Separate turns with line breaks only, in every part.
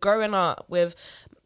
growing up with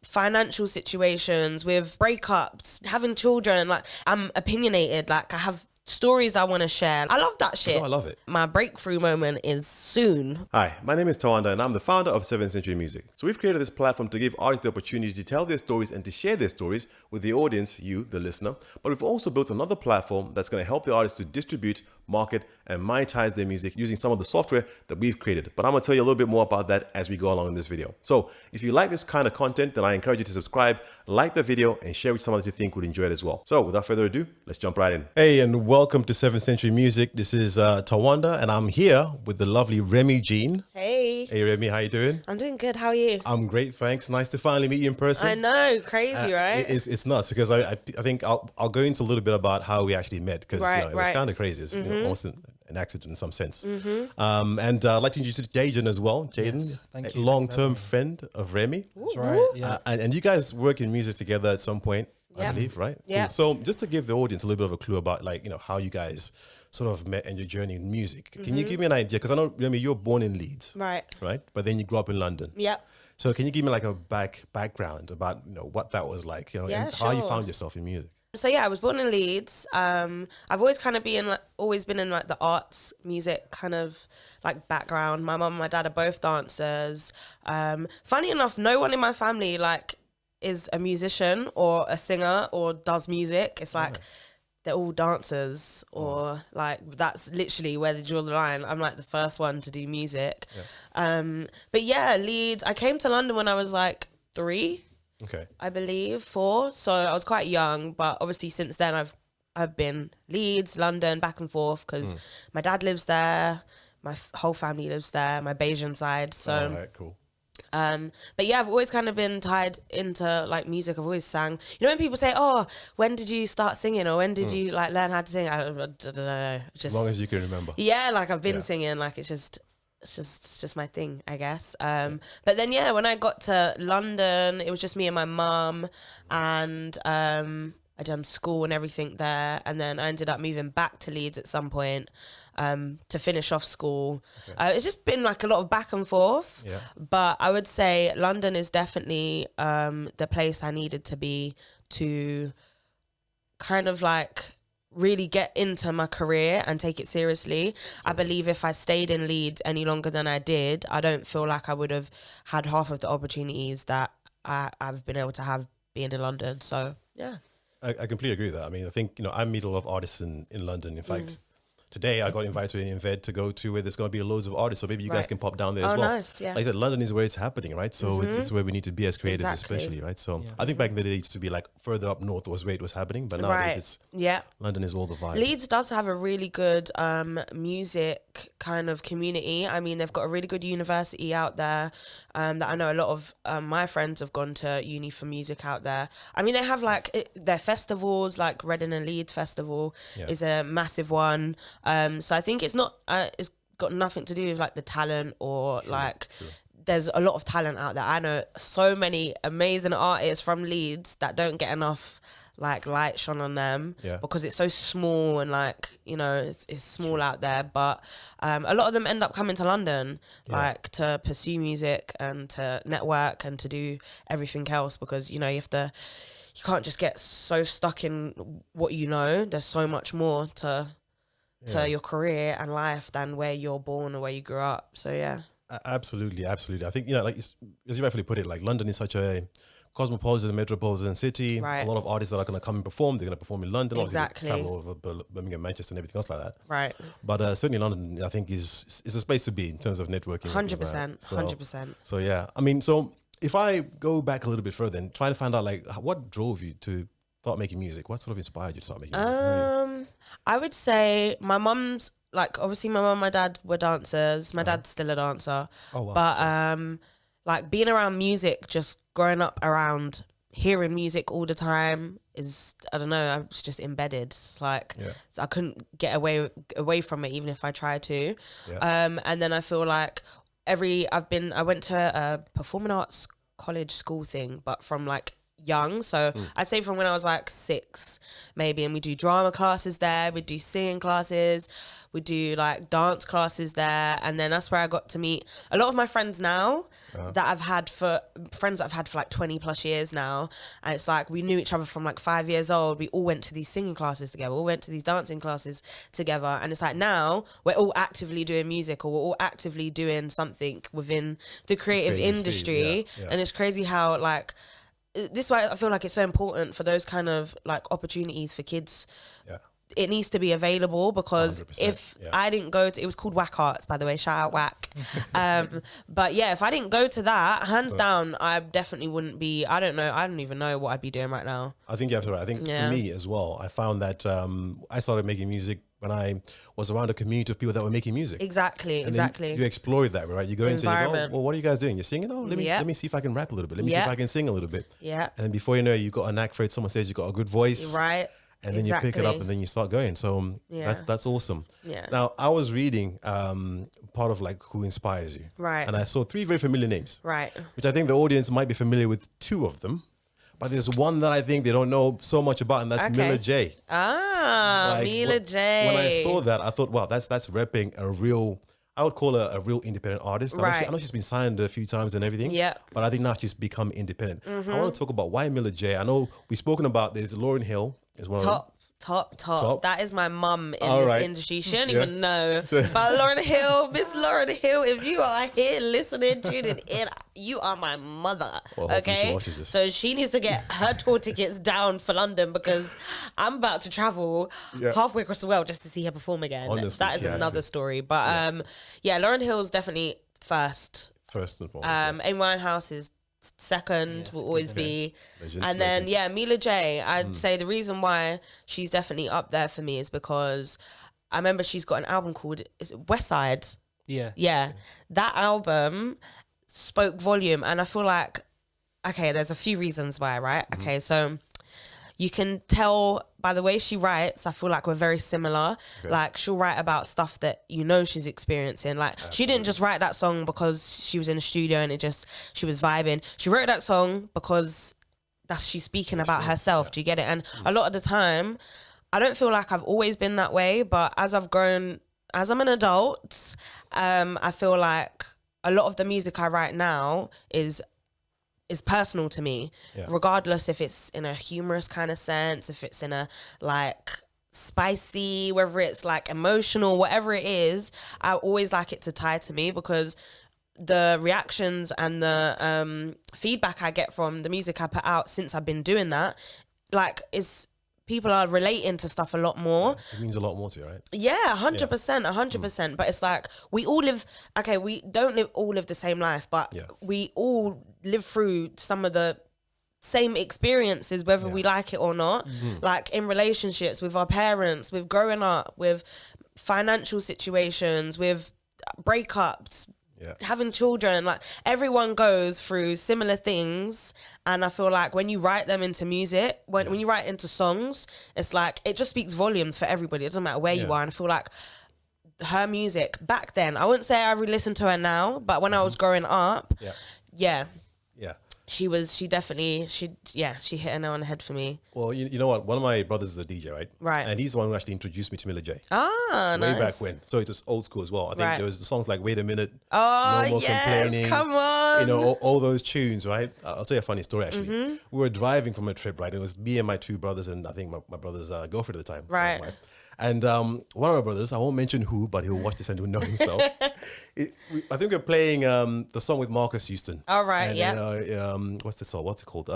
financial situations, with breakups, having children. Like, I'm opinionated. Like, I have stories I want to share. I love that shit.
I love it.
My breakthrough moment is soon.
Hi, my name is Tawanda and I'm the founder of 7th Century Music. So we've created this platform to give artists the opportunity to tell their stories and to share their stories with the audience, you, the listener. But we've also built another platform that's going to help the artists to distribute, market, and monetize their music using some of the software that we've created. But I'm going to tell you a little bit more about that as we go along in this video. So if you like this kind of content, then I encourage you to subscribe, like the video, and share with someone that you think would enjoy it as well. So without further ado, let's jump right in. Hey, and welcome to 7th Century Music. This is Tawanda, and I'm here with the lovely Remmie-Jeen.
Hey.
Hey, Remmie, how you doing?
I'm doing good. How are you?
I'm great, thanks. Nice to finally meet you in person.
I know, crazy, right?
It's nuts because I think I'll go into a little bit about how we actually met because it was kind of crazy. It's almost an accident in some sense. And I'd like to introduce you to Jaden as well. Jaden,
yes, thank you.
long-term friend of Remmie.
That's right. Yeah.
And you guys work in music together at some point, I believe, right?
Yeah.
Cool. So just to give the audience a little bit of a clue about how you guys sort of met and your journey in music. Can you give me an idea? Because I know, Remmie, you're born in Leeds.
Right.
But then you grew up in London.
Yep.
So can you give me like a background about what that was like, and how you found yourself in music?
So yeah, I was born in Leeds. I've always kind of been in like the arts, music kind of like background. My mum and my dad are both dancers. Funny enough, no one in my family like is a musician or a singer or does music. It's like they're all dancers, or like that's literally where they draw the line. I'm like the first one to do music. But yeah, Leeds. I came to London when I was like 3.
Okay.
I believe 4. So I was quite young, but obviously since then I've been Leeds, London, back and forth because my dad lives there, my whole family lives there, my Bayesian side. So,
all right, cool.
But yeah, I've always kind of been tied into like music. I've always sang. You know when people say, "Oh, when did you start singing?" or "When did you like learn how to sing?" I don't know. Just
As long as you can remember.
Yeah, like I've been singing. Like it's just my thing, I guess. But then yeah, when I got to London, it was just me and my mum, and I done school and everything there, and then I ended up moving back to Leeds at some point to finish off school. It's just been like a lot of back and forth, but I would say London is definitely the place I needed to be to kind of like really get into my career and take it seriously. I believe if I stayed in Leeds any longer than I did, I don't feel like I would have had half of the opportunities that I've been able to have being in London. So yeah.
I completely agree with that. I mean, I think, I meet a lot of artists in London. In fact, today I got invited to an event to go to where there's going to be loads of artists. So maybe you guys can pop down there as well.
Nice, yeah.
Like I said, London is where it's happening, right? So it's where we need to be as creatives, especially, right? So I think back in the day, it used to be like further up north was where it was happening. But nowadays it's London is all the vibe.
Leeds does have a really good music kind of community. I mean, they've got a really good university out there that I know a lot of my friends have gone to uni for music out there. I mean, they have like their festivals, like Reading and Leeds Festival is a massive one. So I think it's not, it's got nothing to do with like the talent or there's a lot of talent out there. I know so many amazing artists from Leeds that don't get enough like light shone on them because it's so small and like, it's small out there. But a lot of them end up coming to London like to pursue music and to network and to do everything else because, you can't just get so stuck in what there's so much more to your career and life than where you're born or where you grew up. So yeah.
Absolutely. I think, like as you rightfully put it, like London is such a cosmopolitan, metropolitan city.
Right.
A lot of artists that are going to come and perform, they're going to perform in London.
Exactly.
Obviously, travel over Birmingham, Manchester and everything else like that.
Right.
But certainly London, I think, is a space to be in terms of networking.
100%. 100%.
So yeah. I mean, so if I go back a little bit further and try to find out like what drove you to start making music? What sort of inspired you to start making music?
I would say my mum's like, obviously my mum and my dad were dancers. My dad's still a dancer. Oh, wow. But like being around music, just growing up around hearing music all the time is, I don't know, I was just embedded. It's like, so I couldn't get away from it even if I tried to. Yeah. And then I feel like I went to a performing arts college school thing, but from like young. So I'd say from when I was like 6 maybe, and we do drama classes there, we do singing classes, we do like dance classes there, and then that's where I got to meet a lot of my friends now that I've had for like 20 plus years now. And it's like we knew each other from like 5 years old. We all went to these singing classes together, all went to these dancing classes together, and it's like now we're all actively doing music, or we're all actively doing something within the creative industry. And it's crazy how like this is why I feel like it's so important for those kind of like opportunities for kids. It needs to be available, because if I didn't go to, it was called Whack Arts, by the way, shout out Whack. But yeah, if I didn't go to that, hands down, I definitely wouldn't be, I don't even know what I'd be doing right now.
I think you're absolutely right. I think for me as well, I found that I started making music when I was around a community of people that were making music.
Exactly.
You explore that, right? You go into well, what are you guys doing? You're singing? Oh, let me see if I can rap a little bit. Let me see if I can sing a little bit. And then before you know it, you've got a knack for it. Someone says you've got a good voice.
Right.
And then you pick it up and then you start going. So that's awesome. Now, I was reading part of like who inspires you.
Right.
And I saw 3 very familiar names.
Right.
Which I think the audience might be familiar with 2 of them. But there's one that I think they don't know so much about, and that's Mila J.
Mila J.
When I saw that, I thought, wow, that's repping a real, I would call her a real independent artist. I know she's been signed a few times and everything. But I think now she's become independent. I want to talk about why Mila J. I know we've spoken about this. Lauryn Hill is one of them.
Top. That is my mum in this industry. She don't even know. But Lauryn Hill, Miss Lauryn Hill, if you are here listening, tuning in, you are my mother. Well, okay? So she needs to get her tour tickets down for London, because I'm about to travel halfway across the world just to see her perform again. Honestly, that is another story. But Lauryn Hill's definitely first.
First and foremost.
Amy Winehouse is second, will always be. And then Mila J, I'd say the reason why she's definitely up there for me is because I remember she's got an album called, is it West Side? That album spoke volume, and I feel like, okay, there's a few reasons why, right? Okay, so you can tell by the way she writes, I feel like we're very similar. Like, she'll write about stuff that she's experiencing. Like, she didn't just write that song because she was in the studio and she was vibing. She wrote that song because she's speaking about herself. Do you get it? And a lot of the time, I don't feel like I've always been that way, but as I've grown, as I'm an adult, I feel like a lot of the music I write now is personal to me, regardless if it's in a humorous kind of sense, if it's in a like spicy, whether it's like emotional, whatever it is, I always like it to tie to me, because the reactions and the feedback I get from the music I put out since I've been doing that, like, is people are relating to stuff a lot more.
It means a lot more to you, right?
100%. But it's like, we all live, we don't all live the same life, but we all live through some of the same experiences, whether we like it or not. Like, in relationships, with our parents, with growing up, with financial situations, with breakups, having children, like, everyone goes through similar things. And I feel like when you write them into music, when you write into songs, it's like, it just speaks volumes for everybody. It doesn't matter where you are. And I feel like her music back then, I wouldn't say I re-listen to her now, but when I was growing up, she hit a nail on the head for me.
Well, you know what? One of my brothers is a DJ, right?
Right.
And he's the one who actually introduced me to Mila J.
Way
nice. Back when. So it was old school as well. I think there was the songs like Wait a Minute, No More Complaining.
Come on.
All those tunes, right? I'll tell you a funny story, actually. We were driving from a trip, right? It was me and my 2 brothers and I think my brother's girlfriend at the time.
Right.
And one of my brothers, I won't mention who, but he'll watch this and he'll know himself. I think we're playing the song with Marcus Houston.
All right,
what's the song? What's it called?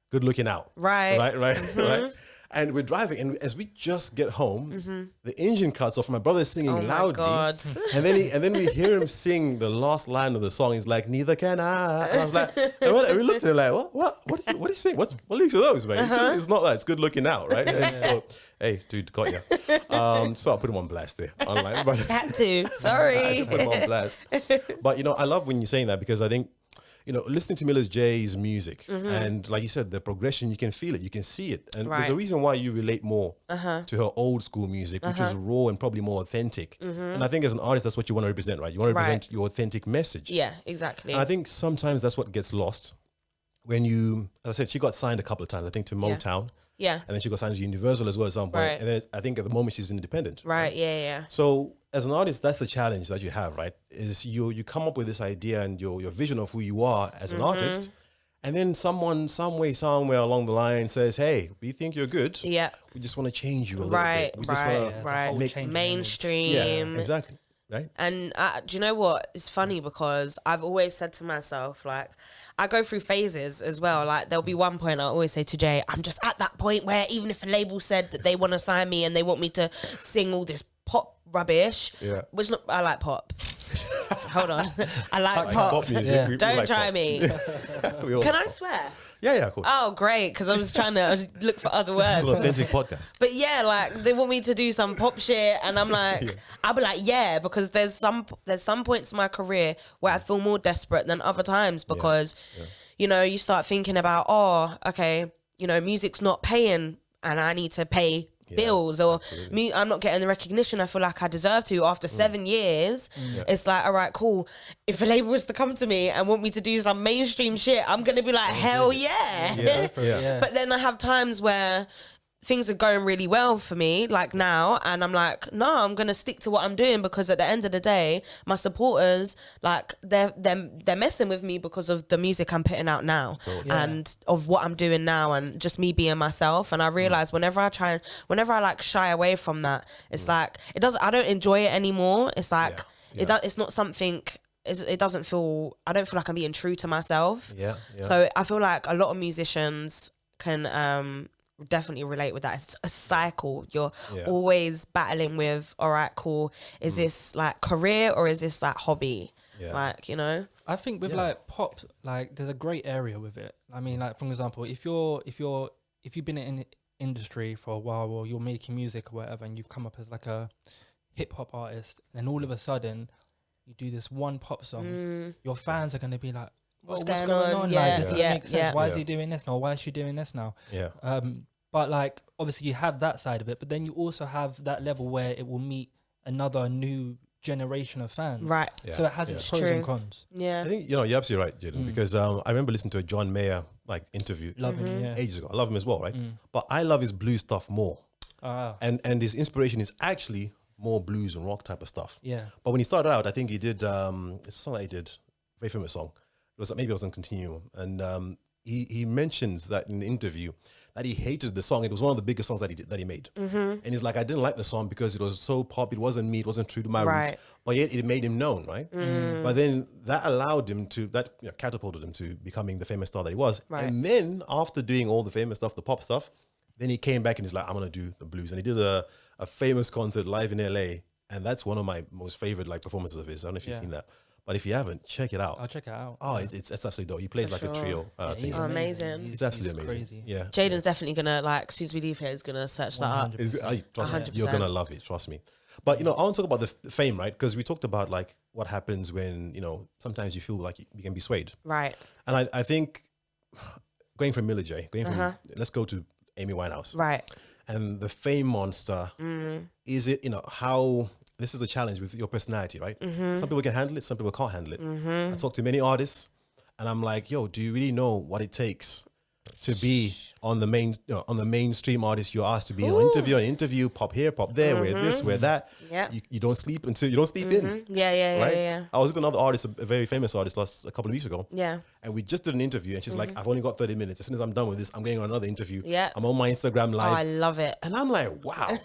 Good Looking Out.
Right.
Right. And we're driving, and as we just get home, the engine cuts off. My brother's singing loudly,
God.
and then we hear him sing the last line of the song. He's like, "Neither can I." And I was like, and we looked at him like, "What are you saying? What lyrics are those, man?" It's not that. It's Good Looking Out, right? And so, hey, dude, got ya. So I put him on blast there online. But
had to. Sorry.
I had to put him on blast. But I love when you're saying that, because I think, listening to Mila J's music and, like you said, the progression, you can feel it, you can see it. And there's a reason why you relate more to her old school music, which is raw and probably more authentic. And I think as an artist, that's what you want to represent, right? You want to represent your authentic message.
Yeah, exactly.
And I think sometimes that's what gets lost when you, as I said, she got signed a couple of times, I think to Motown.
Yeah.
And then she got signed to Universal as well at some point.
Right.
And then I think at the moment she's independent.
Right. Yeah.
So as an artist, that's the challenge that you have, right? Is you come up with this idea and your vision of who you are as an artist. And then someone, some way, somewhere along the line says, hey, we think you're good.
Yeah.
We just want to change you a little bit. We just want to
mainstream.
Yeah, exactly. Right.
And do you know what? It's funny because I've always said to myself, like, I go through phases as well. Like, there'll be one point I always say to Jay, I'm just at that point where even if a label said that they want to sign me and they want me to sing all this pop rubbish, which I like pop. Hold on. I like pop music.
Yeah.
Don't
like
try
pop.
me. Can I swear?
Yeah, of course.
Oh, great, because I was trying to look for other words.
It's an authentic podcast.
But yeah, like, they want me to do some pop shit, and I'm like, I'll be like, yeah, because there's some points in my career where I feel more desperate than other times because, you know, you start thinking about, oh, okay, you know, music's not paying, and I need to pay bills, or me, I'm not getting the recognition I feel like I deserve to after 7 years. It's like, all right, cool. If a label was to come to me and want me to do some mainstream shit, I'm gonna be like, hell yeah. But then I have times where things are going really well for me, like now, and I'm like, no, I'm gonna stick to what I'm doing because at the end of the day, my supporters, like, they're messing with me because of the music I'm putting out now and of what I'm doing now and just me being myself. And I realize whenever I like shy away from that, it's like I don't enjoy it anymore. It's like it's not something. I don't feel like I'm being true to myself. So I feel like a lot of musicians can definitely relate with that. It's a cycle. You're always battling with, all right, cool, is this like career or is this like hobby? Like, you know,
I think with like pop, like there's a great area with it. I mean, like, for example, if you've been in the industry for a while, or you're making music or whatever, and you've come up as like a hip hop artist, and all of a sudden you do this one pop song, your fans are going to be like, what's going on? Like, does it make sense? Why is he doing this now? Why is she doing this now? But like, obviously you have that side of it, but then you also have that level where it will meet another new generation of fans. Right. So it has its pros and cons.
I think, you know, you're absolutely right, Jaden, because I remember listening to a John Mayer like interview ages ago. I love him as well, right? But I love his blues stuff more. And his inspiration is actually more blues and rock type of stuff. But when he started out, I think he did it's a song that he did, very famous song. Maybe it was on Continuum, and he mentions that in the interview that he hated the song. It was one of the biggest songs that he made, and he's like, I didn't like the song because it was so pop. It wasn't me. It wasn't true to my roots. But yet it made him known, right? But then that allowed him to catapulted him to becoming the famous star that he was. And then after doing all the famous stuff, the pop stuff, then he came back and he's like, I'm gonna do the blues, and he did a famous concert live in LA, and that's one of my most favorite like performances of his. I don't know if you've seen that. But if you haven't, check it out.
I'll check it out.
Oh, it's absolutely dope. He plays like a trio thing.
Amazing.
It's absolutely amazing.
Crazy.
Yeah.
Jaden's definitely gonna, like, as soon as we leave here, he's gonna search that up.
Trust me, you're gonna love it. Trust me. But you know, I want to talk about the fame, right? Because we talked about like what happens when, you know, sometimes you feel like you can be swayed,
right?
And I think going from Miller J, let's go to Amy Winehouse, right? And the fame monster, is it, you know, how this is a challenge with your personality, right? Some people can handle it, some people can't handle it. I talk to many artists and I'm like, yo, do you really know what it takes to be on the mainstream artist you're asked to be on interview, pop here, pop there, wear this, wear that. You don't sleep until you don't sleep in. I was with another artist, a very famous artist, a couple of weeks ago. And we just did an interview and she's like, I've only got 30 minutes. As soon as I'm done with this, I'm going on another interview. I'm on my Instagram live.
Oh, I love it.
And I'm like, wow.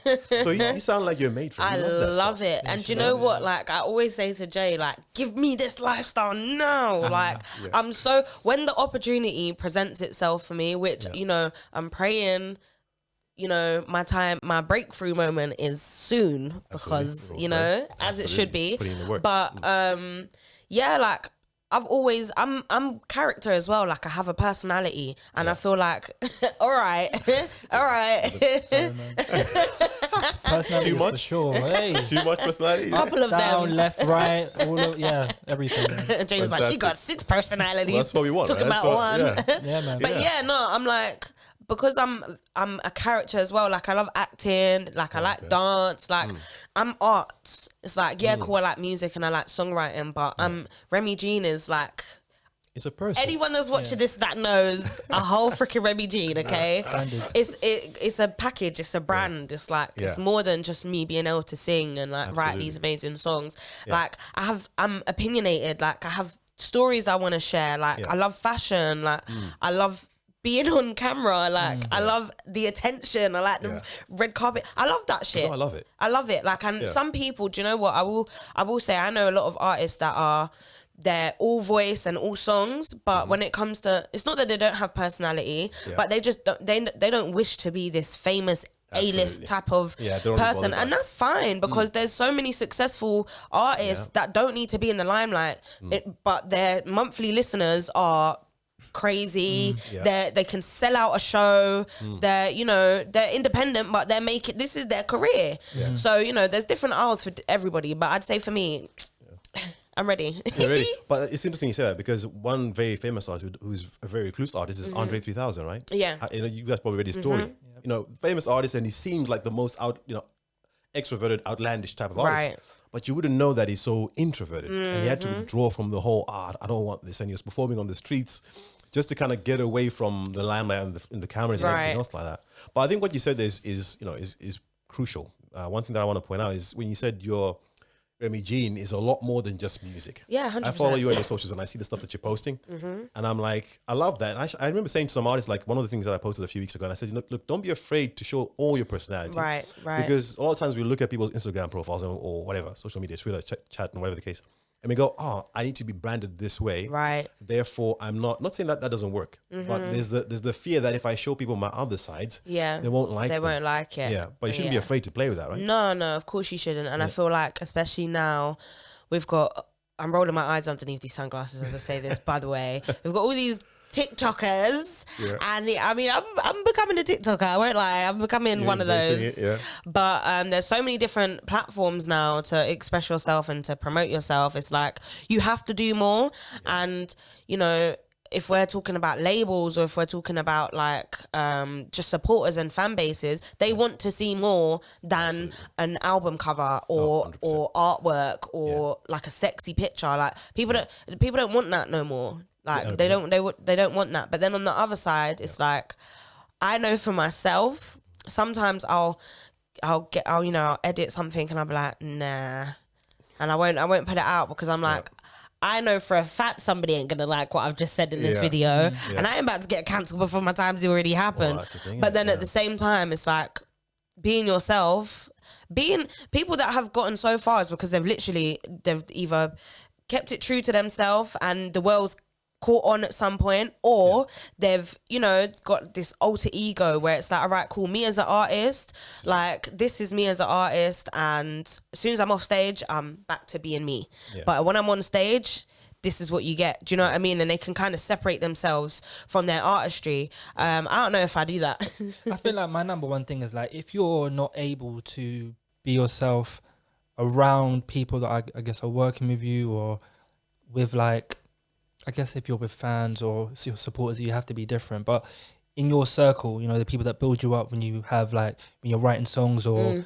So you sound like you're made for it.
I love it. And do you know what? Like, I always say to Jay, like, give me this lifestyle now. Like, I'm so, when the opportunity presents itself for me, which, you know, I'm praying, you know, my breakthrough moment is soon because, you know, as it should be. But, yeah, like, I'm character as well. Like, I have a personality and I feel like, all right.
Personality
Too much?
for sure. Hey.
Too much personality?
Couple of
Down,
them.
left, right, everything.
James like, she got 6 personalities.
Well, that's what we want.
Talking about one.
Yeah, man.
But I'm like, because I'm a character as well. Like, I love acting. Like, I like dance. Like, I'm arts. It's like, cool, I like music and I like songwriting. But Remmie-Jeen is like,
It's a person.
Anyone that's watching this that knows a whole freaking Remmie-Jeen, okay? It's a package, it's a brand. It's like it's more than just me being able to sing and like write these amazing songs. Like I'm opinionated, like I have stories I want to share. Like I love fashion, like I love being on camera, like I love the attention, I like the red carpet. I love that shit.
No, I love it.
I love it. Like, and some people, do you know what? I will say I know a lot of artists that are, they're all voice and all songs, but when it comes to, it's not that they don't have personality, but they just don't, they don't wish to be this famous A-list type of person, and that's fine, because there's so many successful artists that don't need to be in the limelight, but their monthly listeners are crazy. They can sell out a show. They're, you know, they're independent, but they're making, this is their career. So, you know, there's different hours for everybody, but I'd say for me, I'm ready.
You're ready. But it's interesting you say that, because one very famous artist who's a very recluse artist is Andre 3000, right?
Yeah.
You know, you guys probably read his story. You know, famous artist, and he seems like the most extroverted, outlandish type of artist. Right. But you wouldn't know that he's so introverted, and he had to withdraw from the whole I don't want this, and he was performing on the streets just to kind of get away from the limelight and the cameras and everything else like that. But I think what you said is crucial. One thing that I want to point out is when you said your Remmie-Jeen is a lot more than just music.
Yeah, 100%.
I follow you on your socials and I see the stuff that you're posting, and I'm like, I love that. And I remember saying to some artists, like one of the things that I posted a few weeks ago, and I said, look, don't be afraid to show all your personality. Right. Because a lot of times we look at people's Instagram profiles or whatever, social media, Twitter, chat, and whatever the case, and we go, I need to be branded this way. Right. Therefore, I'm not saying that doesn't work, but there's the fear that if I show people my other sides, they won't like it.
Won't like it.
Yeah, but you shouldn't be afraid to play with that, right? No,
of course you shouldn't. And I feel like, especially now, I'm rolling my eyes underneath these sunglasses as I say this, by the way. We've got all these TikTokers, and I'm becoming a TikToker, I won't lie, I'm becoming one of those. But there's so many different platforms now to express yourself and to promote yourself. It's like you have to do more, and you know, if we're talking about labels, or if we're talking about like just supporters and fan bases, they want to see more than an album cover or artwork or like a sexy picture. Like people don't want that no more. Like they don't want that. But then on the other side, it's like, I know for myself, sometimes I'll edit something and I'll be like, nah, and I won't put it out, because I'm like, I know for a fact somebody ain't gonna like what I've just said in this video, and I ain't about to get cancelled before my time's already happened. Well, but then at the same time, it's like being yourself, being people that have gotten so far is because they've either kept it true to themselves and the world's caught on at some point, or they've, you know, got this alter ego where it's like, all right, cool, me as an artist, like this is me as an artist, and as soon as I'm off stage, I'm back to being me. But when I'm on stage, this is what you get. Do you know what I mean? And they can kind of separate themselves from their artistry. I don't know if I do that.
I feel like my number one thing is like, if you're not able to be yourself around people that I guess are working with you, or with like, I guess if you're with fans or your supporters, you have to be different. But in your circle, you know, the people that build you up when you have like, when you're writing songs or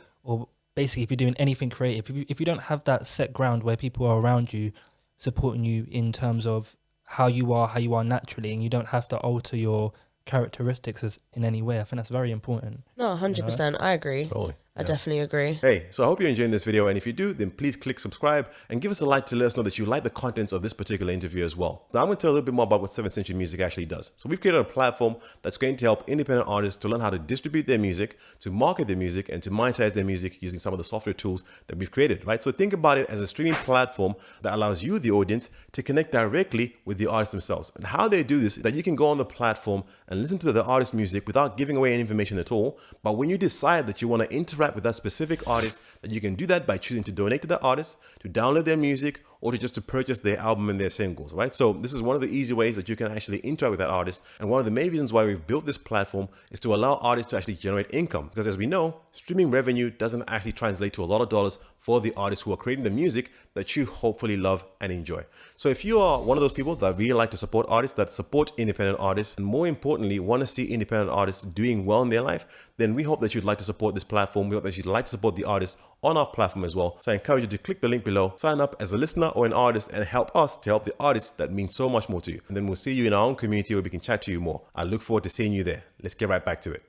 basically if you're doing anything creative, if you don't have that set ground where people are around you supporting you in terms of how you are naturally, and you don't have to alter your characteristics in any way, I think that's very important.
No, 100%. You know? I agree.
Totally.
I definitely agree.
Hey, so I hope you're enjoying this video, and if you do, then please click subscribe and give us a like to let us know that you like the contents of this particular interview as well. Now I'm going to tell you a little bit more about what 7th Century Music actually does. So we've created a platform that's going to help independent artists to learn how to distribute their music, to market their music, and to monetize their music using some of the software tools that we've created, right? So think about it as a streaming platform that allows you, the audience, to connect directly with the artists themselves. And how they do this is that you can go on the platform and listen to the artist's music without giving away any information at all. But when you decide that you want to interact with that specific artist, that you can do that by choosing to donate to that artist, to download their music, or to purchase their album and their singles, right? So this is one of the easy ways that you can actually interact with that artist. And one of the main reasons why we've built this platform is to allow artists to actually generate income. Because as we know, streaming revenue doesn't actually translate to a lot of dollars for the artists who are creating the music that you hopefully love and enjoy. So if you are one of those people that really like to support artists, that support independent artists, and more importantly, want to see independent artists doing well in their life, then we hope that you'd like to support this platform. We hope that you'd like to support the artists on our platform as well. So I encourage you to click the link below, sign up as a listener or an artist, and help us to help the artists that mean so much more to you. And then we'll see you in our own community where we can chat to you more. I look forward to seeing you there. Let's get right back to it.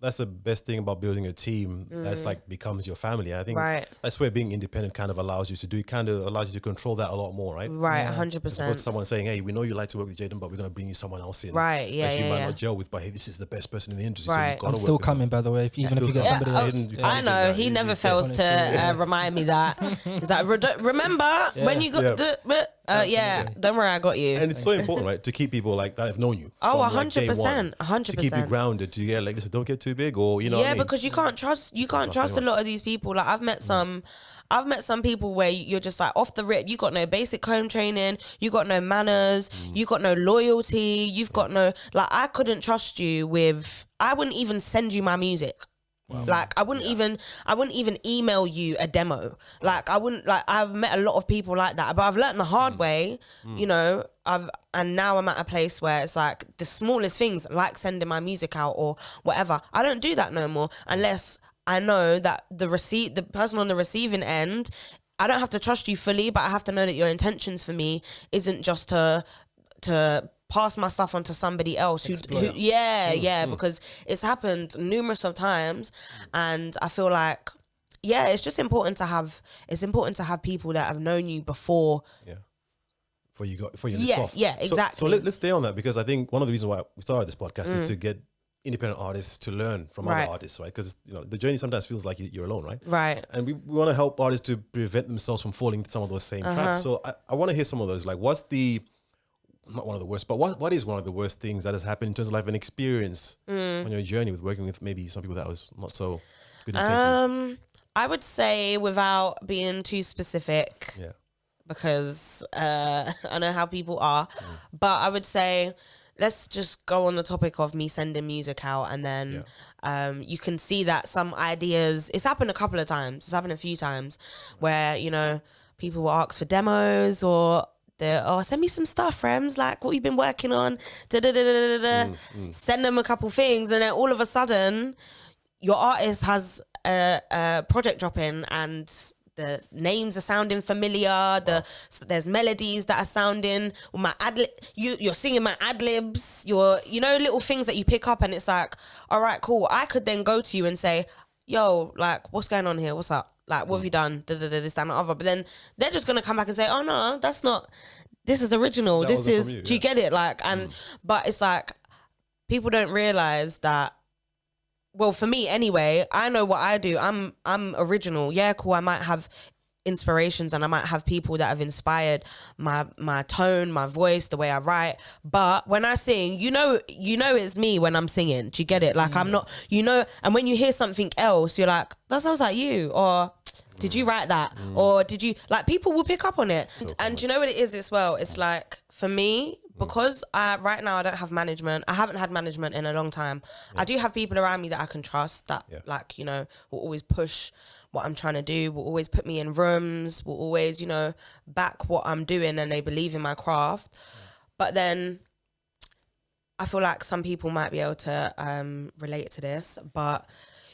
That's the best thing about building a team that's like becomes your family. I think that's where being independent kind of allows you to do. It kind of allows you to control that a lot more, right?
Right, 100%.
As opposed to someone saying, hey, we know you like to work with Jaden, but we're going to bring you someone else in.
Right,
that you might not gel with, but hey, this is the best person in the industry.
Right.
So
I'm still coming, by the way. Even if you get somebody else.
I know, he never fails to remind me that. He's like, remember when you got don't worry, I got you.
And it's so important, right, to keep people like that have known you.
Oh, 100%, 100%.
To keep you grounded, to get like, listen, don't get too big, or you know.
Yeah, because you can't trust a lot of these people. Like I've met some people where you're just like off the rip. You got no basic home training. You got no manners. You got no loyalty. You've got no I couldn't trust you with. I wouldn't even send you my music. Wow. Like I wouldn't even email you a demo. Like I wouldn't I've met a lot of people like that, but I've learned the hard way, you know, and now I'm at a place where it's like the smallest things like sending my music out or whatever. I don't do that no more unless I know that the person on the receiving end, I don't have to trust you fully, but I have to know that your intentions for me isn't just to pass my stuff on to somebody else who because it's happened numerous of times, and I feel like it's just important to have people that have known you before.
For you lift off.
Yeah, exactly.
So let's stay on that, because I think one of the reasons why we started this podcast is to get independent artists to learn from other artists, right? Because you know the journey sometimes feels like you're alone, right?
Right.
And we want to help artists to prevent themselves from falling into some of those same traps. So I want to hear some of those. Like, what's not one of the worst, but what is one of the worst things that has happened in terms of like an experience on your journey with working with maybe some people that was not so good intentions?
I would say, without being too specific, because I know how people are, but I would say, let's just go on the topic of me sending music out, and then you can see that some ideas, it's happened a couple of times, it's happened a few times, where, you know, people will ask for demos or send me some stuff, Rems, like what you've been working on, send them a couple things, and then all of a sudden your artist has a project dropping and the names are sounding familiar, there's melodies that are sounding, or my you're singing my ad-libs, you know, little things that you pick up, and it's like, all right, cool. I could then go to you and say, yo, like, what's going on here? What's up? Like, what have you done? This, that, and the other. But then they're just going to come back and say, oh, no, that's not, this is original. This is, do you get it? Like, and, but it's like, people don't realize that, well, for me anyway, I know what I do. I'm original. Yeah, cool. I might have inspirations and I might have people that have inspired my tone, my voice, the way I write. But when I sing, you know it's me when I'm singing. Do you get it? Like, I'm not, you know, and when you hear something else, you're like, that sounds like you, or did you write that? Or did you, like, people will pick up on it. So and do you know what it is as well? It's like, for me, because right now I don't have management. I haven't had management in a long time. I do have people around me that I can trust that, like, you know, will always push what I'm trying to do, will always put me in rooms, will always, you know, back what I'm doing, and they believe in my craft. But then I feel like some people might be able to relate to this, but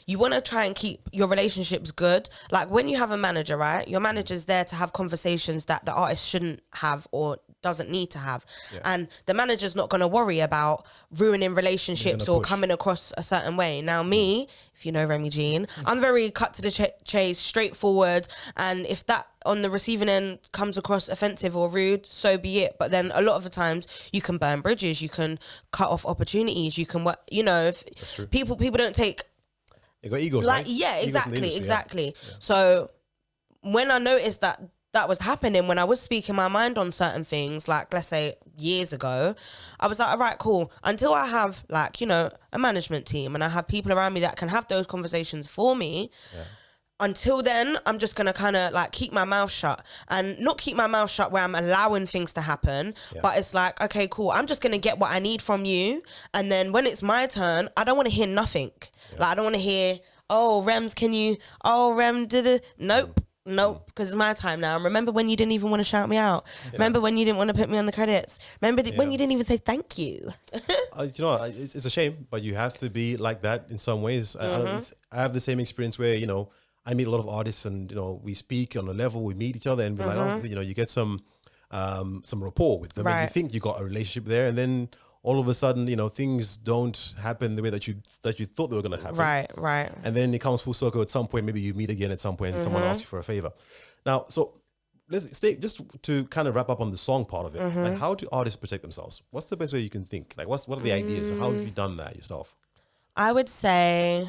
you want to try and keep your relationships good. Like, when you have a manager, right? Your manager's there to have conversations that the artist shouldn't have or doesn't need to have. And the manager's not going to worry about ruining relationships or coming across a certain way. Now, me, if you know Remmie-Jeen, I'm very cut to the chase, straightforward. And if that on the receiving end comes across offensive or rude, so be it. But then a lot of the times you can burn bridges, you can cut off opportunities, you can, you know, if people don't take,
they got egos,
like,
right?
yeah,
Egos
exactly. So when I noticed that was happening, when I was speaking my mind on certain things, like, let's say years ago, I was like, all right, cool. Until I have, like, you know, a management team and I have people around me that can have those conversations for me, until then, I'm just going to kind of, like, keep my mouth shut. And not keep my mouth shut where I'm allowing things to happen, but it's like, okay, cool, I'm just going to get what I need from you. And then when it's my turn, I don't want to hear nothing. Like, I don't want to hear, oh, Rems, can you, oh, Rem, nope. Nope, because it's my time now. Remember when you didn't even want to shout me out? Remember when you didn't want to put me on the credits? Remember when you didn't even say thank you?
It's a shame, but you have to be like that in some ways. I have the same experience where, I meet a lot of artists and, we speak on a level, we meet each other and be like, you get some rapport with them and you think you got a relationship there, and then all of a sudden, things don't happen the way that you thought they were going to happen.
Right.
And then it comes full circle at some point. Maybe you meet again at some point and someone asks you for a favor. Now, so let's stay just to kind of wrap up on the song part of it. Like, how do artists protect themselves? What's the best way you can think? Like, what are the ideas? How have you done that yourself?
I would say,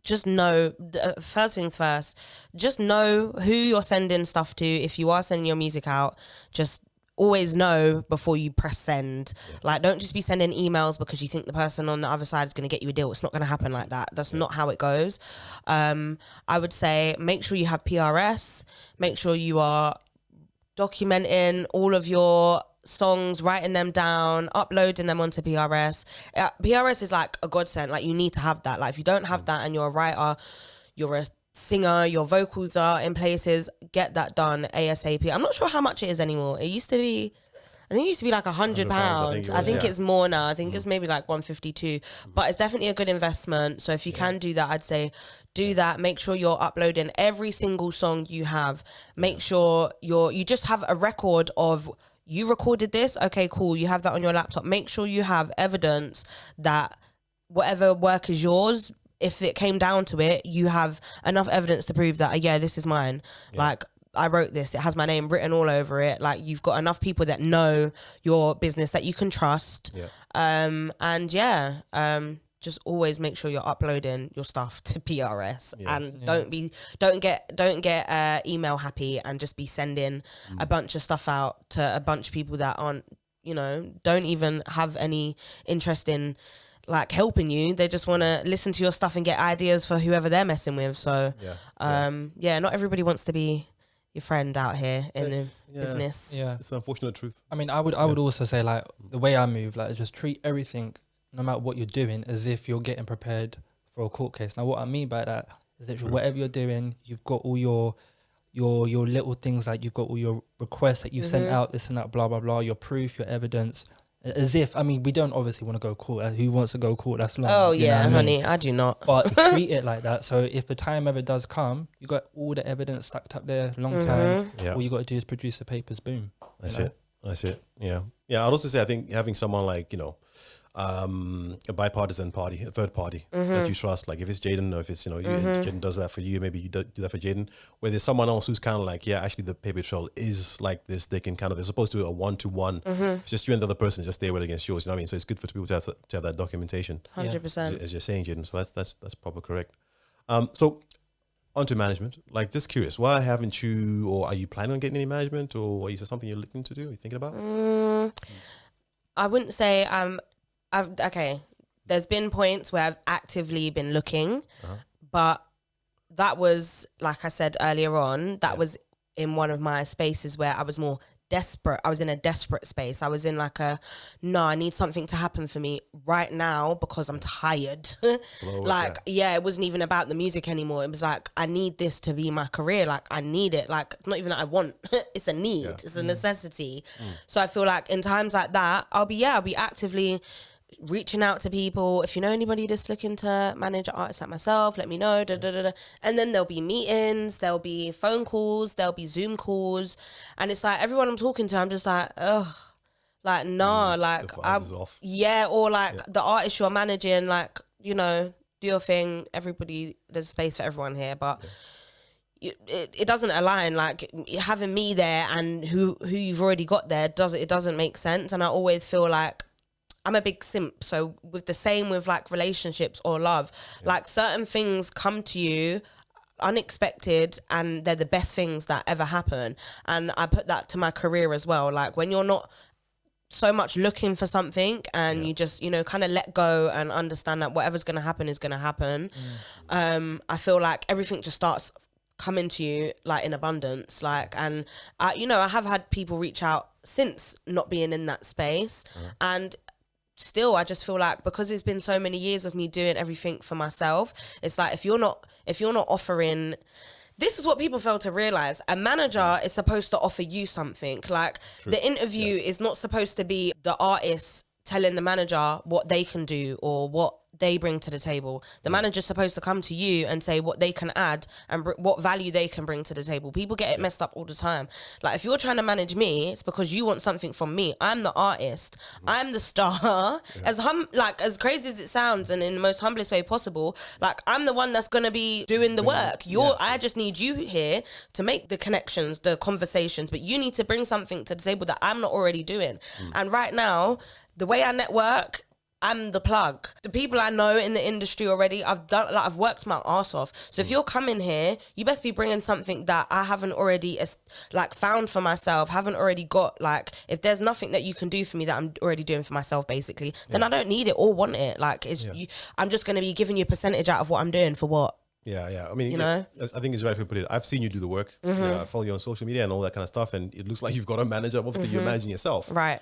just know, first things first, just know who you're sending stuff to. If you are sending your music out, just always know before you press send. Like, don't just be sending emails because you think the person on the other side is going to get you a deal. It's not going to happen like that. That's not how it goes. I would say make sure you have PRS. Make sure you are documenting all of your songs, writing them down, uploading them onto PRS. PRS is like a godsend. Like, you need to have that. Like, if you don't have that and you're a writer, you're a singer, your vocals are in places, get that done ASAP. I'm not sure how much it is anymore. I think it used to be like £100. I think it's more now. I think it's maybe like 152, but it's definitely a good investment. So if you can do that, I'd say do that. Make sure you're uploading every single song you have. Make sure you just have a record of, you recorded this. Okay, cool. You have that on your laptop. Make sure you have evidence that whatever work is yours, if it came down to it, you have enough evidence to prove that, this is mine. Like, I wrote this, it has my name written all over it. Like, you've got enough people that know your business that you can trust. Just always make sure you're uploading your stuff to PRS and don't get email happy and just be sending a bunch of stuff out to a bunch of people that aren't, don't even have any interest in like helping you. They just want to listen to your stuff and get ideas for whoever they're messing with. So not everybody wants to be your friend out here in the business.
It's an unfortunate truth.
I mean, I would also say, like, the way I move, like, just treat everything, no matter what you're doing, as if you're getting prepared for a court case. Now, what I mean by that is that whatever you're doing, you've got all your little things, like you've got all your requests that you sent out, this and that, blah blah blah, your proof, your evidence. As if, I mean, we don't obviously want to go court. Who wants to go court? That's long.
Oh yeah, honey, I do not.
But treat it like that. So if the time ever does come, you got all the evidence stacked up there, long time. All you got to do is produce the papers. Boom.
That's it. Yeah. I'd also say, I think having someone like, a bipartisan party, a third party that you trust, like if it's Jaden, or if it's, Jaden does that for you, maybe you do that for Jaden, where there's someone else who's kind of like, actually the paper trail is like this, they can kind of, as opposed to a one-to-one, it's just you and the other person, just their word against yours, you know what I mean? So it's good for people to have that documentation.
100%.
As you're saying, Jaden, so that's proper correct. So onto management, like, just curious, why haven't you, or are you planning on getting any management, or is there something you're looking to do, are you thinking about?
I wouldn't say there's been points where I've actively been looking, but that was, like I said earlier on, that was in one of my spaces where I was more desperate. I was in a desperate space. I was in like I need something to happen for me right now because I'm tired. It wasn't even about the music anymore. It was like, I need this to be my career. Like, I need it. Like, it's not even that I want, it's a need. It's a necessity. So I feel like in times like that, I'll be actively reaching out to people. If you know anybody that's looking to manage an artist like myself, let me know. And then there'll be meetings, there'll be phone calls, there'll be Zoom calls, and it's like everyone I'm talking to, I'm just like, ugh, like, nah, like, the artist you're managing, like, do your thing. Everybody, there's space for everyone here, but it doesn't align. Like, having me there and who you've already got there doesn't make sense. And I always feel like I'm a big simp. So with like relationships or love, like, certain things come to you unexpected and they're the best things that ever happen. And I put that to my career as well. Like, when you're not so much looking for something and you just, kind of let go and understand that whatever's going to happen is going to happen. I feel like everything just starts coming to you like in abundance. Like, and I have had people reach out since not being in that space, and still, I just feel like because it's been so many years of me doing everything for myself, it's like if you're not offering, this is what people fail to realize. A manager is supposed to offer you something. Like the interview is not supposed to be the artist telling the manager what they can do or what they bring to the table. The manager's supposed to come to you and say what they can add and what value they can bring to the table. People get it messed up all the time. Like if you're trying to manage me, it's because you want something from me. I'm the artist. I'm the star. As crazy as it sounds, and in the most humblest way possible, like I'm the one that's gonna be doing the work. I just need you here to make the connections, the conversations, but you need to bring something to the table that I'm not already doing. And right now, the way I network, I'm the plug. The people I know in the industry already, I've worked my ass off. So if you're coming here, you best be bringing something that I haven't already found for myself, haven't already got. Like if there's nothing that you can do for me that I'm already doing for myself, basically, then I don't need it or want it. Like I'm just going to be giving you a percentage out of what I'm doing for what?
Yeah. I mean,
I
think it's right to put it. I've seen you do the work. I follow you on social media and all that kind of stuff, and it looks like you've got a manager. Obviously, you're managing yourself, right?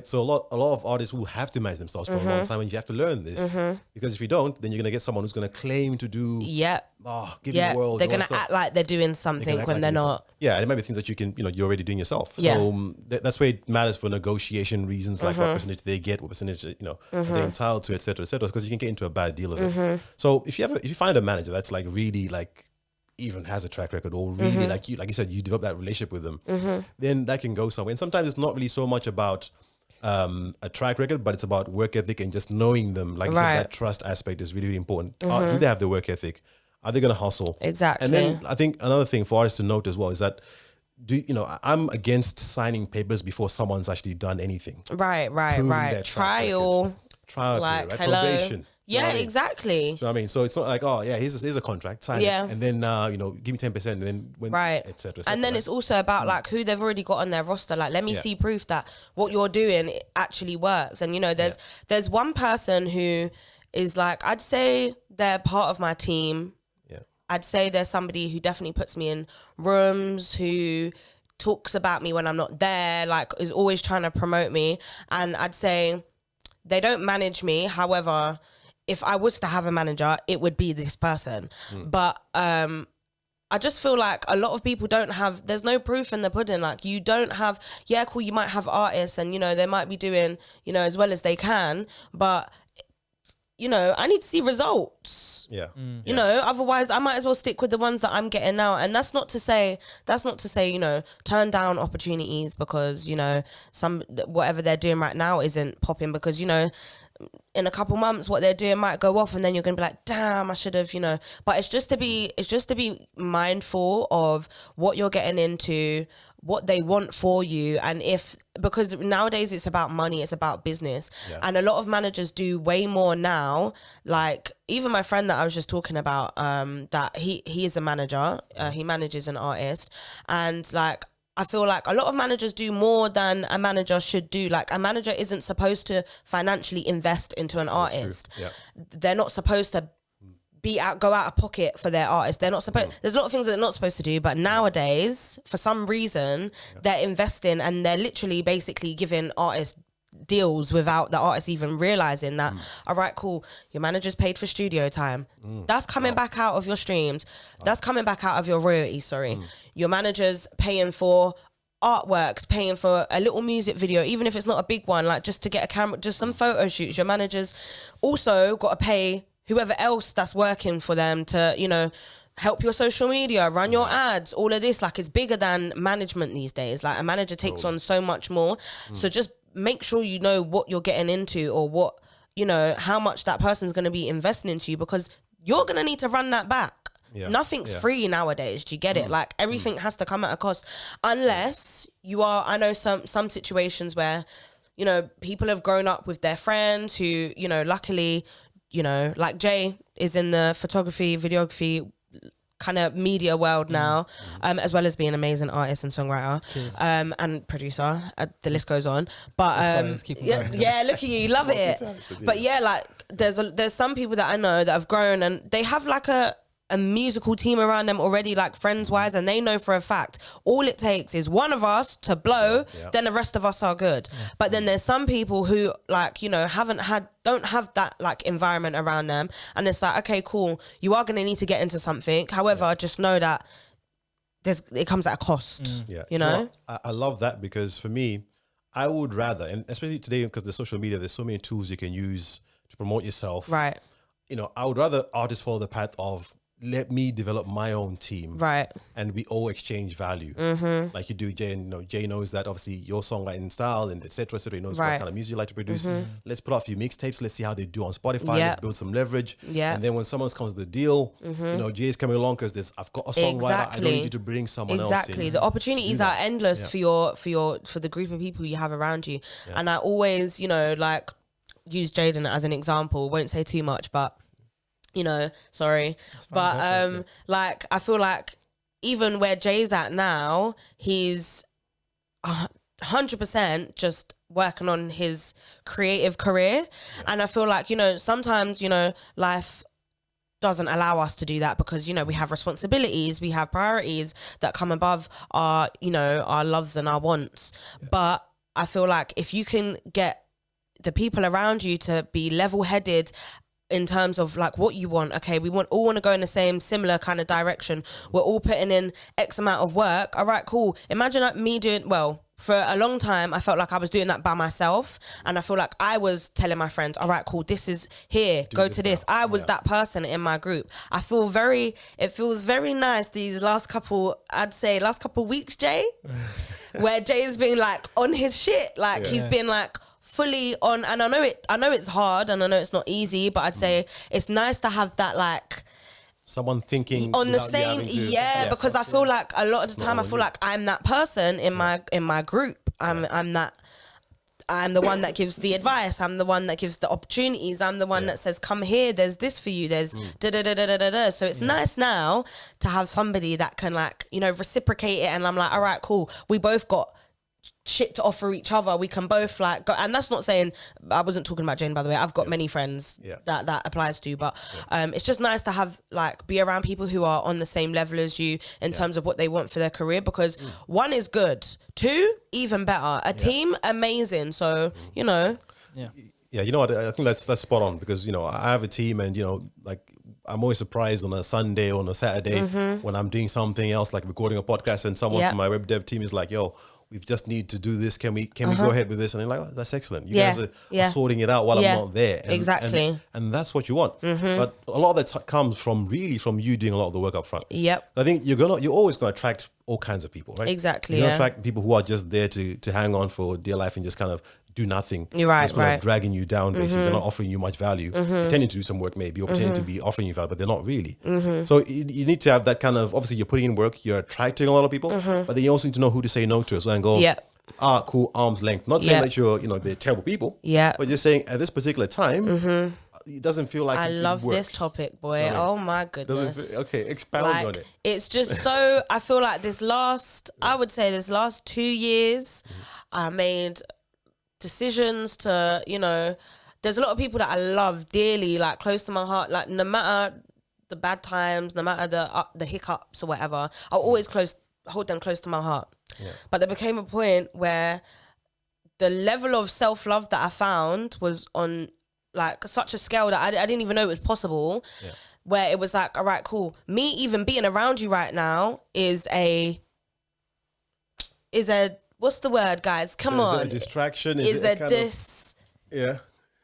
So a lot of artists will have to manage themselves for a long time, and you have to learn this because if you don't, then you're gonna get someone who's gonna claim to do. Give you the world.
They're gonna act like they're doing something when they're not.
Yeah, there might be things that you're already doing yourself. So that's where it matters for negotiation reasons, like what percentage they get, what percentage they're entitled to, etc., because you can get into a bad deal of it. So if you find a manager that's like really like even has a track record or really like you said, you develop that relationship with them, then that can go somewhere. And sometimes it's not really so much about a track record, but it's about work ethic and just knowing them. Like you said, that trust aspect is really, really important. Do they have the work ethic? Are they going to hustle? Exactly. And then I think another thing for artists to note as well is that I'm against signing papers before someone's actually done anything. Right. Trial like, period, hello. Probation.
Yeah, exactly.
You know what I mean? So it's not like, here's a contract, sign it, and then give me 10%, and then etc.
And then it's also about like who they've already got on their roster. Like, let me see proof that what you're doing actually works. And there's one person who is like, I'd say they're part of my team. Yeah, I'd say there's somebody who definitely puts me in rooms, who talks about me when I'm not there, like is always trying to promote me. And I'd say they don't manage me. However, if I was to have a manager, it would be this person. But I just feel like a lot of people there's no proof in the pudding. Like you don't have, you might have artists and, they might be doing, as well as they can. But, I need to see results. Otherwise I might as well stick with the ones that I'm getting now. And that's not to say, turn down opportunities because, whatever they're doing right now isn't popping because, in a couple months what they're doing might go off and then you're gonna be like, damn, I should have, but it's just to be mindful of what you're getting into, what they want for you, and because nowadays it's about money, it's about business, and a lot of managers do way more now. Like even my friend that I was just talking about, that he is a manager, he manages an artist, and like I feel like a lot of managers do more than a manager should do. Like a manager isn't supposed to financially invest into an artist. They're not supposed to go out of pocket for their artist. They're not supposed. There's a lot of things that they're not supposed to do. But nowadays, for some reason, they're investing and they're literally basically giving artists deals without the artist even realizing that. All right, cool, your manager's paid for studio time, that's coming back out of your streams, that's coming back out of your royalties. Your manager's paying for artworks, paying for a little music video, even if it's not a big one, like just to get a camera, just some photo shoots. Your manager's also got to pay whoever else that's working for them to help your social media, run your ads, all of this. Like it's bigger than management these days. Like a manager takes on so much more. So just make sure you know what you're getting into, or what, how much that person's going to be investing into you, because you're going to need to run that back. Nothing's free nowadays. Do you get it? Like everything has to come at a cost, unless you are, I know some situations where, people have grown up with their friends who, luckily, like Jay is in the photography, videography kind of media world now, as well as being an amazing artist and songwriter, and producer. The list goes on. But look at you love it. But like there's some people that I know that have grown and they have like a musical team around them already, like friends wise, and they know for a fact all it takes is one of us to blow, then the rest of us are good. But then there's some people who, like, you know, don't have that like environment around them, and it's like, okay, cool, you are going to need to get into something, however just know that it comes at a cost. You know,
I love that, because for me, I would rather, and especially today because the social media, there's so many tools you can use to promote yourself,
right?
You know, I would rather artists follow the path of, let me develop my own team,
right?
And we all exchange value, like you do. Jay, you know, Jay knows that obviously your songwriting style and etc. He knows what kind of music you like to produce. Let's put out a few mixtapes. Let's see how they do on Spotify. Let's build some leverage. And then when someone comes to the deal, you know, Jay's coming along because I've got a songwriter. I don't need you to bring someone else in.
The opportunities are endless for the group of people you have around you. And I always, you know, like use Jaden as an example. Won't say too much, but. You know, sorry. But like, I feel like even where Jay's at now, he's 100% just working on his creative career. And I feel like, you know, sometimes, you know, life doesn't allow us to do that because, you know, we have responsibilities, we have priorities that come above our, you know, our loves and our wants. But I feel like if you can get the people around you to be level-headed in terms of like what you want, okay, we all want to go in the same similar kind of direction, we're all putting in X amount of work, all right, cool. Imagine like me doing, well, for a long time I felt like I was doing that by myself, and I feel like I was telling my friends, all right, cool, this is here, go to this. I was that person in my group. It feels very nice these last couple weeks, Jay, where Jay's been like on his shit, like he's been like fully on, and I know it's hard and I know it's not easy, but I'd say it's nice to have that, like,
someone thinking
on the same, because I feel like a lot of the time I feel like I'm that person in my group. I'm the one that gives the advice. I'm the one that gives the opportunities. I'm the one that says, come here, there's this for you, there's da-da-da-da-da-da. So it's nice now to have somebody that can, like, you know, reciprocate it, and I'm like, all right, cool, we both got shit to offer each other, we can both like go. And that's not saying, I wasn't talking about Jane, by the way, I've got many friends that applies to, but it's just nice to have, like, be around people who are on the same level as you in terms of what they want for their career, because one is good, two even better, a team amazing. So you know,
you know what, I think that's spot on, because, you know, I have a team, and, you know, like, I'm always surprised on a Sunday or on a Saturday when I'm doing something else, like recording a podcast, and someone from my web dev team is like, yo, we just need to do this. Can we go ahead with this? And they're like, oh, that's excellent. You guys are sorting it out while I'm not there. And, and that's what you want. But a lot of that comes from you doing a lot of the work up front. I think you're always going to attract all kinds of people, right? You're going to attract people who are just there to hang on for dear life and just kind of do nothing.
You're right,
just like dragging you down, basically. They're not offering you much value. Pretending to do some work maybe, or pretending to be offering you value, but they're not really. So you need to have that kind of, obviously you're putting in work, you're attracting a lot of people, but then you also need to know who to say no to as well, and go, cool, arm's length. Not saying that you're, you know, they're terrible people, but you're saying at this particular time, it doesn't feel like
I love this topic, boy. Oh my goodness.
Expound on it.
It's just so, I feel like this last 2 years, I made decisions to, you know, there's a lot of people that I love dearly, like close to my heart, like no matter the bad times, no matter the hiccups or whatever, I'll always hold them close to my heart. But there became a point where the level of self-love that I found was on, like, such a scale that I didn't even know it was possible, where it was like, all right, cool, me even being around you right now is a what's the word, guys? Come on.
Is it a distraction?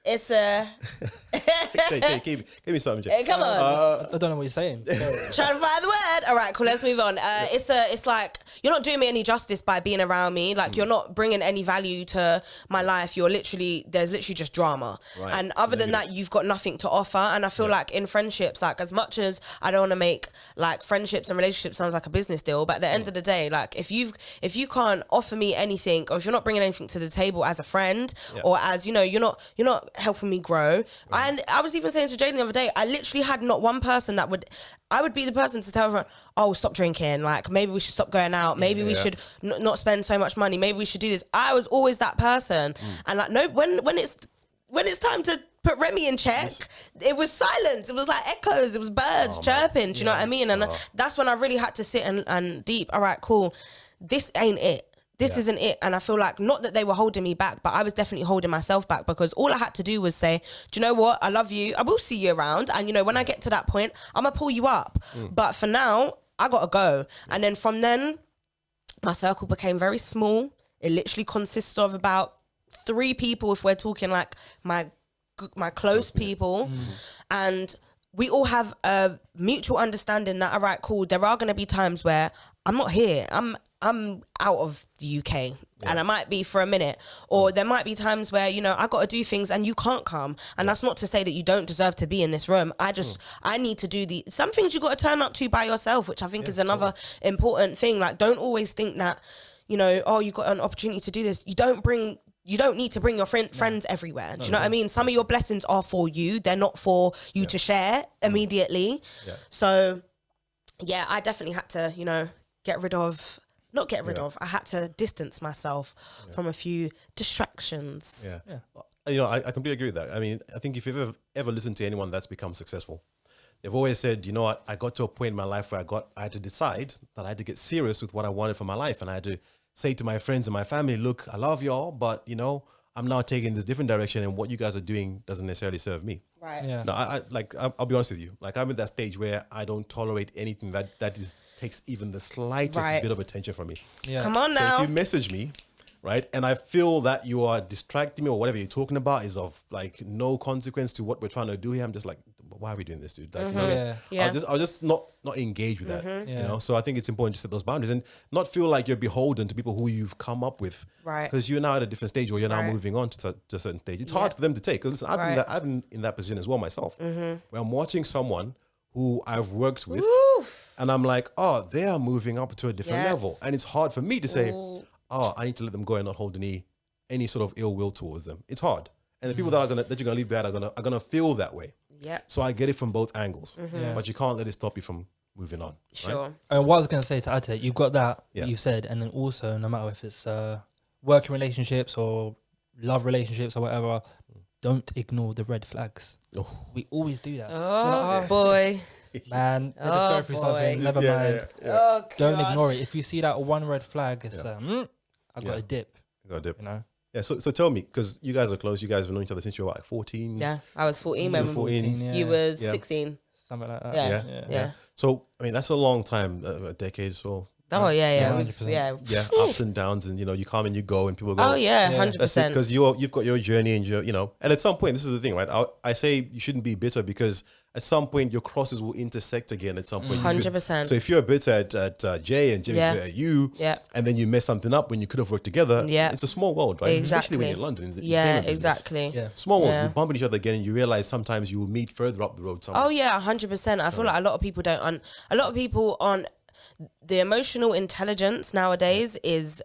It's a
Jay, give me something, Jay.
Come on.
I don't know what you're saying.
Trying to find the word. All right, cool. Let's move on. It's like, you're not doing me any justice by being around me. Like, you're not bringing any value to my life. There's literally just drama. Right. And other than that, you've got nothing to offer. And I feel like in friendships, like, as much as I don't want to make, like, friendships and relationships sounds like a business deal, but at the end of the day, like, if you can't offer me anything, or if you're not bringing anything to the table as a friend, or as, you know, you're not helping me grow. And I was even saying to Jaden the other day, I literally had not one person I would be the person to tell everyone, oh, stop drinking, like, maybe we should stop going out, maybe we should not spend so much money, maybe we should do this. I was always that person. And like, no, when it's time to put Remy in check, it was silence. It was like echoes. It was birds chirping. Do you know what I mean? And that's when I really had to sit and deep. All right, cool. This ain't it. This isn't it. And I feel like, not that they were holding me back, but I was definitely holding myself back, because all I had to do was say, do you know what? I love you. I will see you around. And, you know, when I get to that point, I'm going to pull you up. But for now, I got to go. And then from then, my circle became very small. It literally consists of about 3 people, if we're talking like my close people. And we all have a mutual understanding that, all right, cool, there are going to be times where I'm not here. I'm out of the UK and I might be for a minute, or there might be times where, you know, I got to do things and you can't come. And that's not to say that you don't deserve to be in this room. I need to do some things you got to turn up to by yourself, which I think is another important thing. Like, don't always think that, you know, oh, you got an opportunity to do this. You don't need to bring your friends everywhere. Do you know what I mean? Some of your blessings are for you. They're not for you to share immediately. So yeah, I definitely had to, you know, I had to distance myself from a few distractions.
You know, I completely agree with that. I mean, I think if you've ever listened to anyone that's become successful, they've always said, you know what, I got to a point in my life where I had to decide that I had to get serious with what I wanted for my life. And I had to say to my friends and my family, look, I love y'all, but, you know, I'm now taking this different direction, and what you guys are doing doesn't necessarily serve me.
Right.
Yeah.
No, I'll be honest with you. Like, I'm at that stage where I don't tolerate anything that takes even the slightest bit of attention from me.
Yeah.
Come on now.
So if you message me, right, and I feel that you are distracting me, or whatever you're talking about is of like no consequence to what we're trying to do here, I'm just like, why are we doing this, dude? Like, you know, I'll just not engage with that. You know, so I think it's important to set those boundaries and not feel like you're beholden to people who you've come up with,
right?
Because you're now at a different stage, or you're now moving on to a certain stage. It's hard for them to take, because I've been in that position as well myself, where I'm watching someone who I've worked with, and I'm like, oh, they are moving up to a different level, and it's hard for me to say, oh, I need to let them go and not hold any sort of ill will towards them. It's hard, and the people that you're gonna leave behind are gonna feel that way. Yeah. So I get it from both angles, but you can't let it stop you from moving on.
Sure.
Right?
And what I was going to say to add to it, you've got that you said, and then also, no matter if it's working relationships or love relationships or whatever, don't ignore the red flags. We always do that.
Oh boy,
man, they're just going through something. Never mind.
Oh,
don't ignore it. If you see that one red flag, it's I got a dip.
Got a dip.
You know.
Yeah, so tell me, because you guys are close, you guys have known each other since you were like 14.
Yeah, I was 14
when 14.
You were 16.
Something like that.
Yeah.
So, I mean, that's a long time, a decade, so.
Oh, yeah.
100%.
Yeah, ups and downs, and, you know, you come and you go, and people go.
Oh, yeah, 100%.
That's it, because you've got your journey, and you know, and at some point, this is the thing, right? I say you shouldn't be bitter, because at some point your crosses will intersect again at some point.
100%.
So if you're bitter at Jay and Jay's bitter at you, and then you mess something up when you could have worked together, it's a small world, right?
Exactly.
Especially when you're in London.
Exactly.
Yeah. Small world. You bump into each other again, and you realize sometimes you will meet further up the road somewhere.
Oh yeah, 100%. I feel like a lot of people don't. A lot of people on the emotional intelligence nowadays is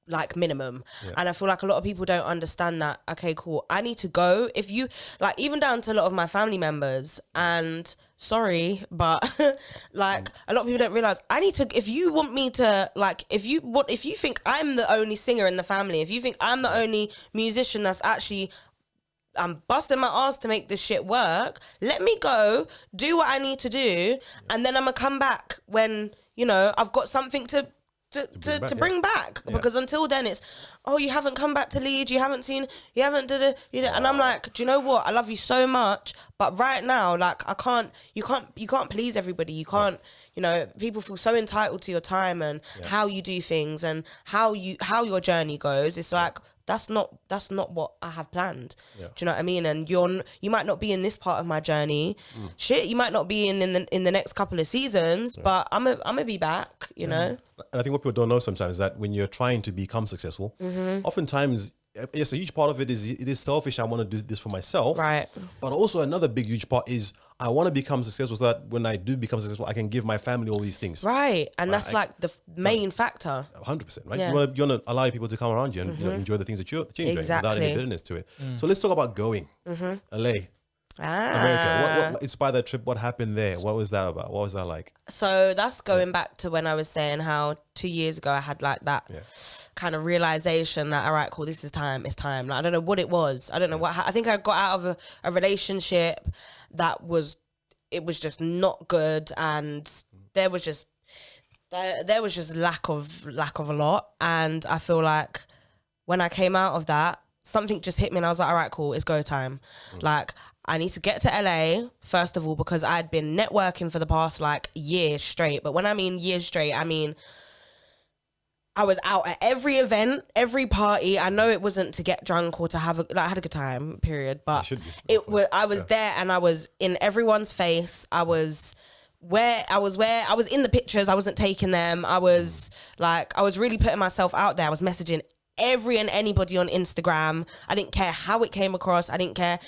like minimum, and I feel like a lot of people don't understand that. Okay, cool, I need to go. If you like, even down to a lot of my family members, and sorry, but like a lot of people don't realize I need to. If you want me to, like, if you think I'm the only singer in the family, if you think I'm the only musician that's actually, I'm busting my ass to make this shit work, let me go do what I need to do, and then I'm gonna come back when, you know, I've got something to bring back. Because until then it's, oh, you haven't come back to Leeds, you haven't seen, you haven't you know, and I'm like, do you know what, I love you so much, but right now, like, you can't please everybody. You can't, you know, people feel so entitled to your time and how you do things and how your journey goes. It's like, that's not what I have planned. Do you know what I mean? And you might not be in this part of my journey. Shit, you might not be in the next couple of seasons, but I'm gonna be back, you know?
And I think what people don't know sometimes is that when you're trying to become successful, oftentimes, yes, a huge part of it is selfish. I want to do this for myself. Right. But also another big, huge part is I want to become successful so that when I do become successful, I can give my family all these things.
Right. And that's like the main factor.
100%, right? Yeah. You want to allow people to come around you and you know, enjoy the things that you're enjoying without any bitterness to it. So let's talk about going. LA. America. What inspired that trip? What happened there? What was that about? What was that like?
So that's going back to when I was saying how 2 years ago I had like that kind of realization that, all right, cool, this is time. It's time. Like, I don't know what it was. I don't know what. I think I got out of a relationship that was just not good, and there was just lack of a lot. And I feel like when I came out of that, something just hit me, and I was like, all right, cool, it's go time. Like, I need to get to LA, first of all, because I'd been networking for the past like years straight. But when I mean years straight, I mean, I was out at every event, every party. I know it wasn't to get drunk or to have I had a good time, period. But I was there, and I was in everyone's face. I was in the pictures. I wasn't taking them. I was really putting myself out there. I was messaging every and anybody on Instagram. I didn't care how it came across. I didn't care.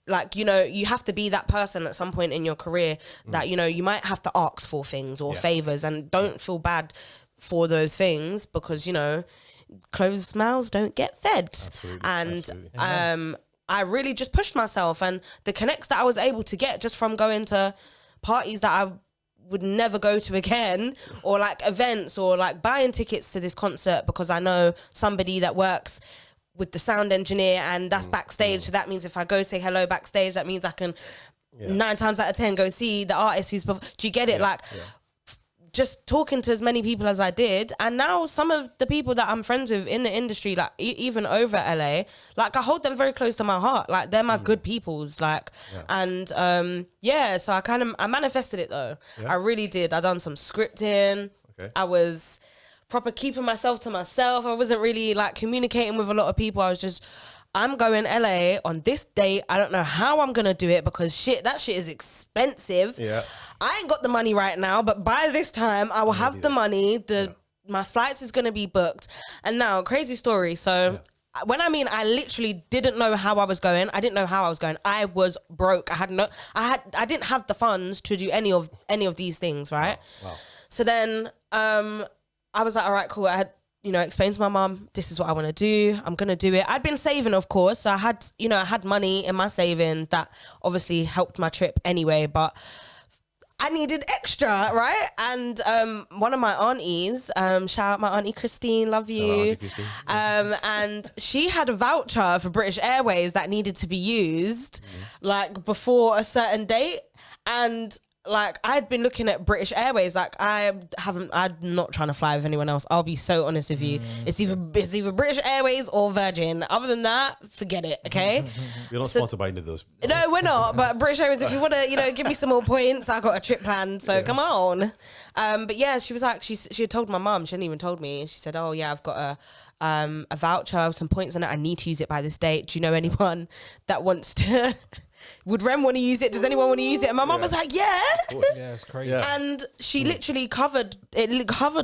Like, you know, you have to be that person at some point in your career that, you know, you might have to ask for things or favors, and don't feel bad for those things, because, you know, closed mouths don't get fed.
Absolutely.
And I really just pushed myself, and the connects that I was able to get just from going to parties that I would never go to again, or like events, or like buying tickets to this concert because I know somebody that works with the sound engineer, and that's backstage. So that means if I go say hello backstage, that means I can 9 times out of 10 go see the artist who's. Do you get it? Just talking to as many people as I did, and now some of the people that I'm friends with in the industry, like even over LA, like I hold them very close to my heart. Like, they're my good peoples. Like, and so I manifested it though. I really did. I done some scripting. I was proper keeping myself to myself. I wasn't really like communicating with a lot of people. I was just, I'm going LA on this date. I don't know how I'm gonna do it, because that shit is expensive. I ain't got the money right now, but by this time I will have the money. My flights is gonna be booked. And now, crazy story. So when I mean I literally didn't know how I was going, I didn't know how I was going. I was broke. I didn't have the funds to do any of these things, right? Wow. So then I was like, all right, cool. I had, you know, explained to my mum, this is what I want to do. I'm going to do it. I'd been saving, of course. So I had money in my savings that obviously helped my trip anyway, but I needed extra, right? And one of my aunties, shout out my auntie Christine, love you. And she had a voucher for British Airways that needed to be used like before a certain date. And like, I'd been looking at British Airways. Like, I'm not trying to fly with anyone else. I'll be so honest with you. It's either British Airways or Virgin. Other than that, forget it. Okay.
We're not sponsored by any of those.
No, we're not. But British Airways, if you want to, you know, give me some more points, I got a trip planned. So come on. But yeah, she was like, she had told my mum. She hadn't even told me. She said, oh yeah, I've got a voucher with some points on it. I need to use it by this date. Do you know anyone that wants to? Would Rem want to use it? Does anyone want to use it? And my mum was like, yeah.
Yeah, it's crazy.
And she literally covered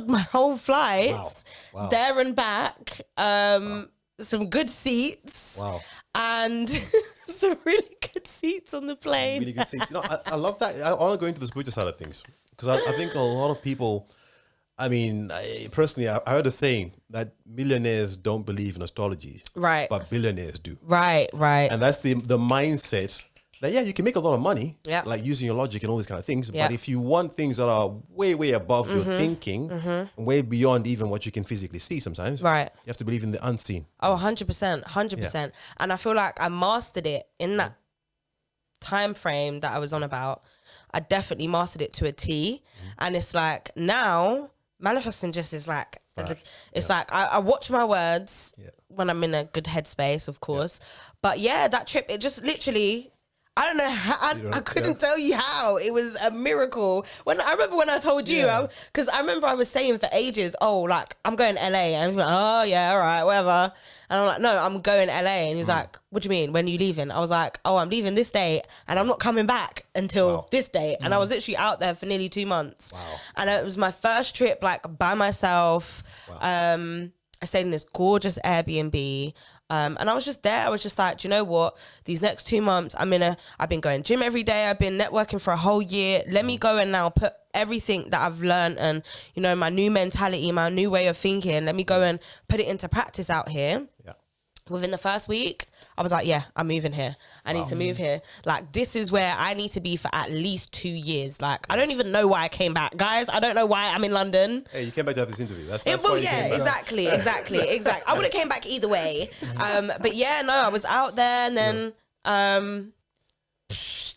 my whole flights there and back. Some good seats. Wow. And some really good seats on the plane.
Really good seats. You know, I love that. I want to go into the spiritual side of things, because I think a lot of people, I mean, personally, I heard a saying that millionaires don't believe in astrology, right? But billionaires do,
right? And
that's the mindset that you can make a lot of money, like using your logic and all these kind of things. But if you want things that are way above your thinking, and way beyond even what you can physically see, sometimes, you have to believe in the unseen.
Oh, 100%. And I feel like I mastered it in that time frame that I was on about. I definitely mastered it to a T, and it's like now. Manifesting just is like, it's like I watch my words when I'm in a good headspace, of course. But yeah, that trip, it just literally, I don't know how, I couldn't tell you how. It was a miracle. I remember when I told you, because I remember I was saying for ages, oh, like, I'm going to LA. And he was like, oh, yeah, all right, whatever. And I'm like, no, I'm going to LA. And he was like, what do you mean? When are you leaving? I was like, oh, I'm leaving this date and I'm not coming back until this date. And I was literally out there for nearly 2 months. Wow. And it was my first trip, like, by myself. Wow. I stayed in this gorgeous Airbnb. And I was just there. I was just like, do you know what? These next 2 months, I've been going gym every day. I've been networking for a whole year. Let me go and now put everything that I've learned and, you know, my new mentality, my new way of thinking, let me go and put it into practice out here. Yeah. within the first week, I was like, yeah, I'm moving here. I need to move here. Like, this is where I need to be for at least 2 years. Like, I don't even know why I came back. Guys, I don't know why I'm in London.
Hey, you came back to have this interview. That's
Well,
why you
yeah,
came back.
exactly. I would have came back either way. But yeah, no, I was out there, and then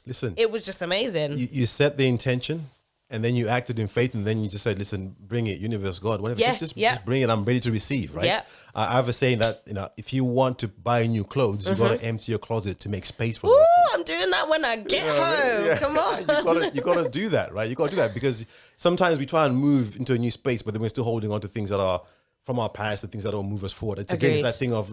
Listen,
it was just amazing.
you set the intention, and then you acted in faith, and then you just said, listen, bring it, universe, God, whatever.
Yeah,
Just bring it. I'm ready to receive, right?
Yeah.
I have a saying that, if you want to buy new clothes, you got to empty your closet to make space for
Ooh,
those things.
I'm doing that when I get home.
Yeah.
Come on.
you gotta do that, right? You gotta do that, because sometimes we try and move into a new space, but then we're still holding on to things that are from our past, the things that don't move us forward. It's again, it's
Agreed.
that thing of,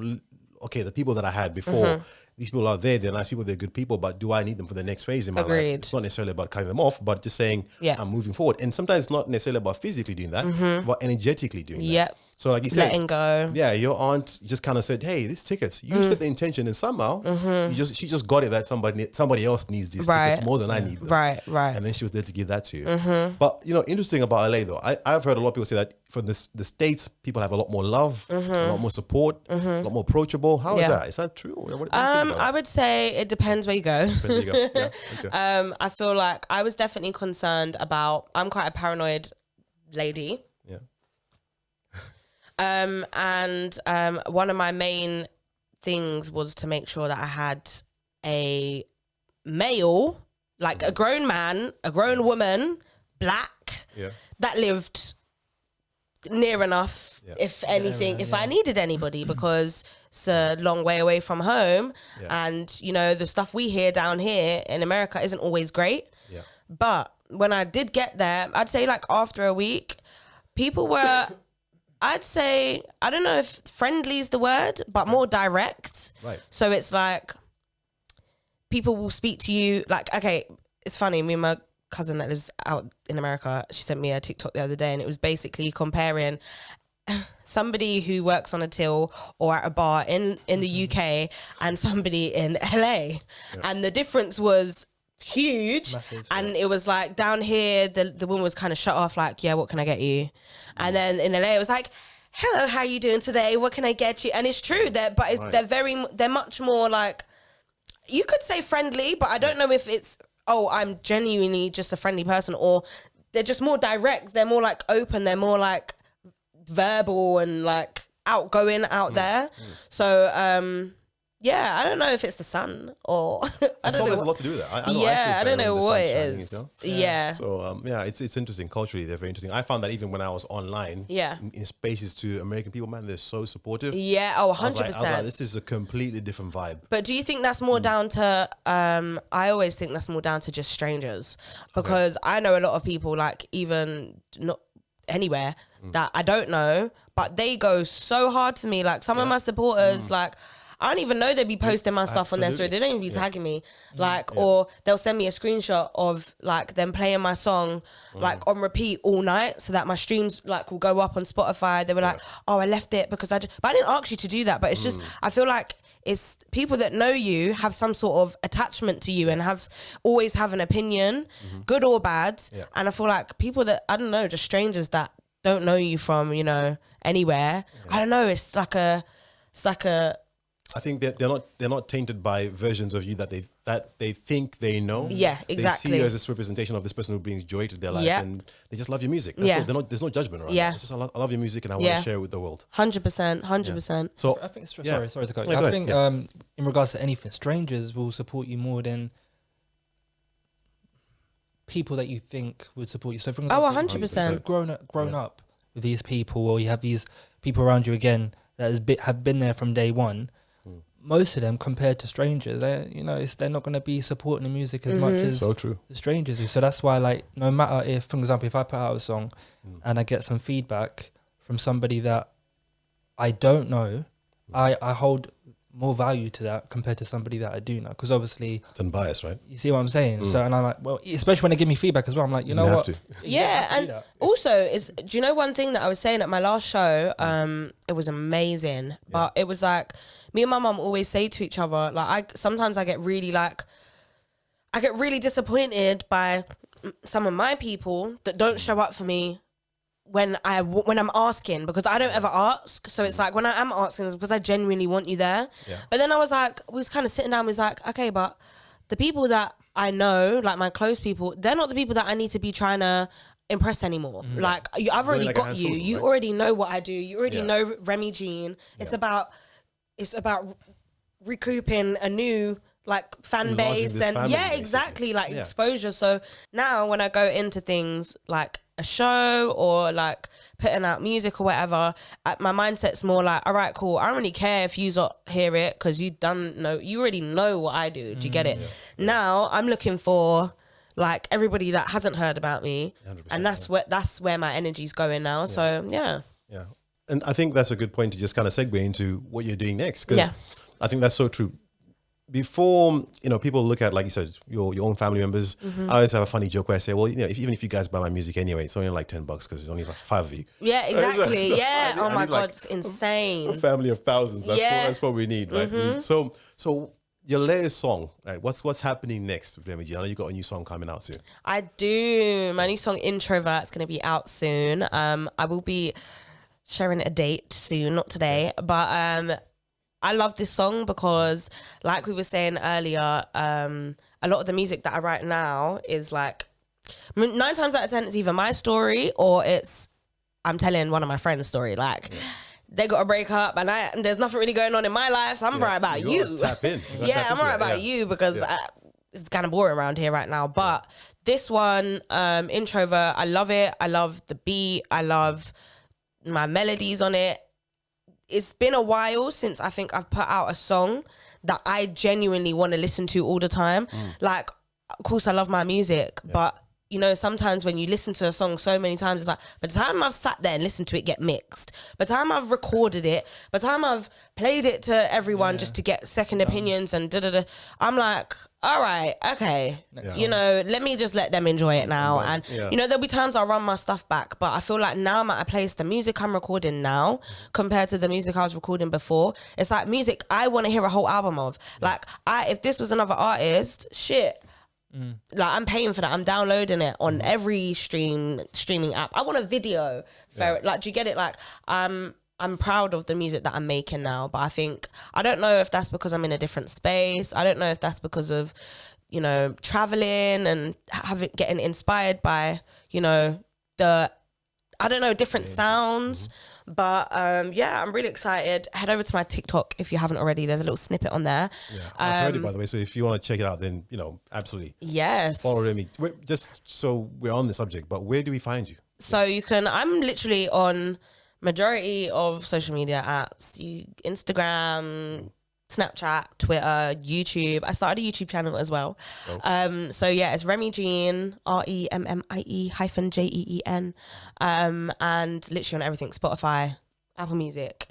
okay, the people that I had before, these people are there, they're nice people, they're good people, but do I need them for the next phase in my life?
Agreed.
It's not necessarily about cutting them off, but just saying,
Yeah.
I'm moving forward. And sometimes it's not necessarily about physically doing that, it's about energetically doing that.
Yep.
So like you said,
Letting go.
yeah, your aunt just kind of said, hey, these tickets, you set the intention, and somehow she just got it that somebody else needs these tickets more than I need them.
Right.
And then she was there to give that to you. But, interesting about LA though, I've heard a lot of people say that for the States, people have a lot more love, a lot more support, a lot more approachable. How is
Yeah.
that? Is that true? What do you think about
I would say it depends where you go.
that? There you go. Yeah, okay.
I feel like I was definitely concerned about, I'm quite a paranoid lady.
Yeah.
And one of my main things was to make sure that I had a male, like a grown man, a grown woman, black,
Yeah.
that lived near enough, if anything, if I needed anybody, because it's a long way away from home.
Yeah.
And, the stuff we hear down here in America isn't always great.
Yeah.
But when I did get there, I'd say like after a week, people were, I'd say, I don't know if friendly is the word, but more direct.
Right.
So it's like people will speak to you like, okay, it's funny. Me and my cousin that lives out in America, she sent me a TikTok the other day, and it was basically comparing somebody who works on a till or at a bar in the UK and somebody in LA. And the difference was huge.
Massive,
and it was like down here the woman was kind of shut off, like, yeah, what can I get you? And then in LA it was like, hello, how are you doing today, what can I get you? And it's true that, but it's, they're much more like, you could say friendly, but I don't know if it's, oh, I'm genuinely just a friendly person, or they're just more direct, they're more like open, they're more like verbal and like outgoing out there. So yeah, I don't know if it's the sun or I don't know.
There's a lot to do with that.
I don't know what it is. Yeah.
So it's interesting culturally. They're very interesting. I found that even when I was online, in spaces to American people, man, they're so supportive.
Yeah. Oh, 100%.
I was like, this is a completely different vibe.
But do you think that's more down to? I always think that's more down to just strangers, because I know a lot of people, like even not anywhere that I don't know, but they go so hard for me. Like some of my supporters, like, I don't even know they'd be posting my stuff on their story. They don't even be tagging me. Like, or they'll send me a screenshot of like them playing my song like on repeat all night, so that my streams like will go up on Spotify. They were like, oh, I left it because but I didn't ask you to do that. But it's just, I feel like it's people that know you have some sort of attachment to you and always have an opinion, good or bad. And I feel like people that, I don't know, just strangers that don't know you from, anywhere. I don't know. It's like a,
I think they're not tainted by versions of you that they think they know.
Yeah, exactly.
They see you as this representation of this person who brings joy to their life, and they just love your music. That's it. There's no judgment around that. It's just, I love your music and I want to share it with the world.
100%.
So
I think, sorry to go.
No,
I think in regards to anything, strangers will support you more than people that you think would support you. So for example,
100%.
You've grown up with these people, or you have these people around you again that have been there from day one. Most of them, compared to strangers, they're not going to be supporting the music as much as the strangers do. So that's why, like, no matter if, for example, if I put out a song and I get some feedback from somebody that I don't know, I hold more value to that compared to somebody that I do know, because obviously
it's unbiased, right?
You see what I'm saying? So, and I'm like, well, especially when they give me feedback as well, I'm like, you know what?
Yeah, and also, do you know one thing that I was saying at my last show? It was amazing, but it was like, me and my mum always say to each other, like, sometimes I get really disappointed by some of my people that don't show up for me when I'm asking, because I don't ever ask. So it's like when I am asking, it's because I genuinely want you there.
Yeah.
But then I was like, we was kind of sitting down. We was like, okay, but the people that I know, like my close people, they're not the people that I need to be trying to impress anymore. Like I've already
like a
got
handful
you.
of them,
You
right?
already know what I do. You already
Yeah.
know Remmie-Jeen. It's about recouping a new like fan
Enlarging
base
this
and
family, basically.
exactly, like
Yeah.
exposure. So now when I go into things like a show or like putting out music or whatever, my mindset's more like, all right, cool, I don't really care if you hear it, because you already know what I do. Do you get it? Now I'm looking for like everybody that hasn't heard about me,
100%,
and that's where my energy's going now. So yeah.
And I think that's a good point to just kind of segue into what you're doing next, because I think that's so true. Before, people look at, like you said, your own family members, I always have a funny joke where I say, well, even if you guys buy my music anyway, it's only like $10 because there's only like 5 of you.
Yeah, exactly.
So
yeah.
I need
God,
like
it's insane.
A family of thousands. That's what we need, right? So your latest song, right? What's happening next with Remmie-Jeen? I know you got a new song coming out soon.
I do. My new song "Introvert" is going to be out soon. I will be sharing a date soon, not today, but I love this song because, like we were saying earlier, a lot of the music that I write now is like 9 times out of 10 it's either my story or I'm telling one of my friends' story. Like they got a breakup and there's nothing really going on in my life, so I'm right about you.
Tap in.
I'm right about you because it's kind of boring around here right now. But this one, Introvert, I love it. I love the beat. I love my melodies on it. It's been a while since I think I've put out a song that I genuinely want to listen to all the time. Like, of course, I love my music, but sometimes when you listen to a song so many times, it's like, by the time I've sat there and listened to it get mixed, by the time I've recorded it, by the time I've played it to everyone just to get second opinions and I'm like, all right, okay, let me just let them enjoy it now. And, there'll be times I'll run my stuff back, but I feel like now I'm at a place, the music I'm recording now compared to the music I was recording before, it's like music I want to hear a whole album of. Like, if this was another artist, shit, like I'm paying for that. I'm downloading it on every streaming app. I want a video for it. Like, do you get it? Like, I'm proud of the music that I'm making now, but I don't know if that's because I'm in a different space. I don't know if that's because of, traveling and getting inspired by, different sounds. But I'm really excited. Head over to my TikTok if you haven't already. There's a little snippet on there.
I've heard it, by the way, so if you want to check it out, then absolutely follow Remmie. Just so we're on the subject, but where do we find you?
So I'm literally on majority of social media apps, Instagram, Snapchat, Twitter, YouTube. I started a YouTube channel as well. It's Remmie-Jeen, REMMIE-JEEN, and literally on everything, Spotify, Apple Music.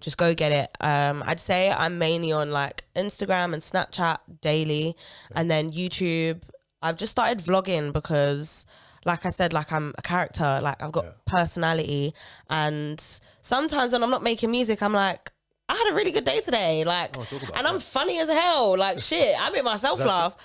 Just go get it. I'd say I'm mainly on like Instagram and Snapchat daily, and then YouTube. I've just started vlogging because, like I said, like I'm a character, like I've got personality, and sometimes when I'm not making music, I'm like, I had a really good day today, like, and I'm funny as hell, like shit. I made myself laugh.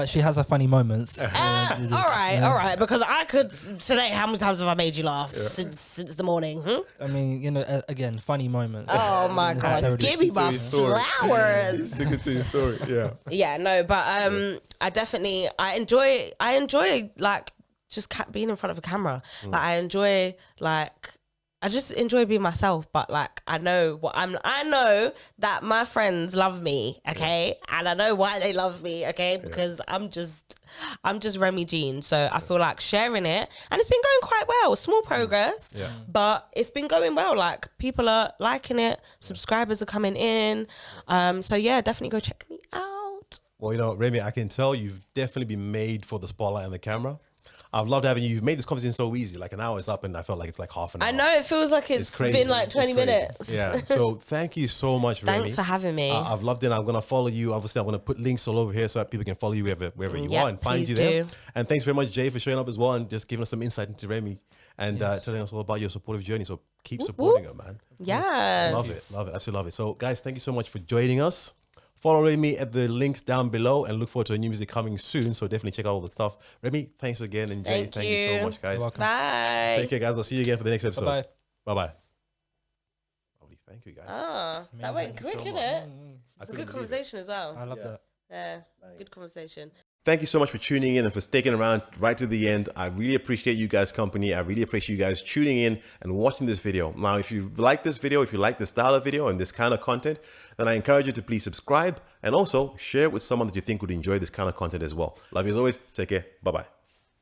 She has her funny moments.
All right, because I could today. How many times have I made you laugh since the morning?
I mean, again, funny moments.
Oh my god, give me my flowers.
Stick it to your story,
Yeah, no, but I definitely I enjoy like just being in front of a camera. Like I just enjoy being myself, but like I know that my friends love me, okay? And I know why they love me, okay? Because I'm just Remmie-Jeen. So I feel like sharing it, and it's been going quite well. Small progress, but it's been going well. Like people are liking it, subscribers are coming in. Definitely go check me out.
Well, Remmie, I can tell you've definitely been made for the spotlight and the camera. I've loved having you. You've made this conversation so easy. Like an hour is up and I felt like it's like half an hour.
I know, it feels like it's been like 20 minutes.
Yeah. So thank you so much, Remmie.
Thanks for having me.
I've loved it. I'm going to follow you. Obviously, I'm going to put links all over here so that people can follow you wherever you are and find you there. And thanks very much, Jay, for showing up as well and just giving us some insight into Remmie and telling us all about your supportive journey. So keep supporting her, man.
Yeah.
Love it. Absolutely love it. So guys, thank you so much for joining us. Follow Remmie at the links down below and look forward to her new music coming soon. So definitely check out all the stuff. Remmie, thanks again. And Jay, thank you so much, guys.
You're welcome.
Bye.
Take care, guys. I'll see you again for the next episode.
Bye-bye.
Bye-bye. Lovely. Thank you, guys.
That went quick,
so
isn't
much.
it? It's a good conversation as well.
I love that.
Yeah, good conversation.
Thank you so much for tuning in and for sticking around right to the end. I really appreciate you guys' company. I really appreciate you guys tuning in and watching this video. Now, if you like this video, if you like this style of video and this kind of content, then I encourage you to please subscribe and also share it with someone that you think would enjoy this kind of content as well. Love you as always. Take care. Bye-bye.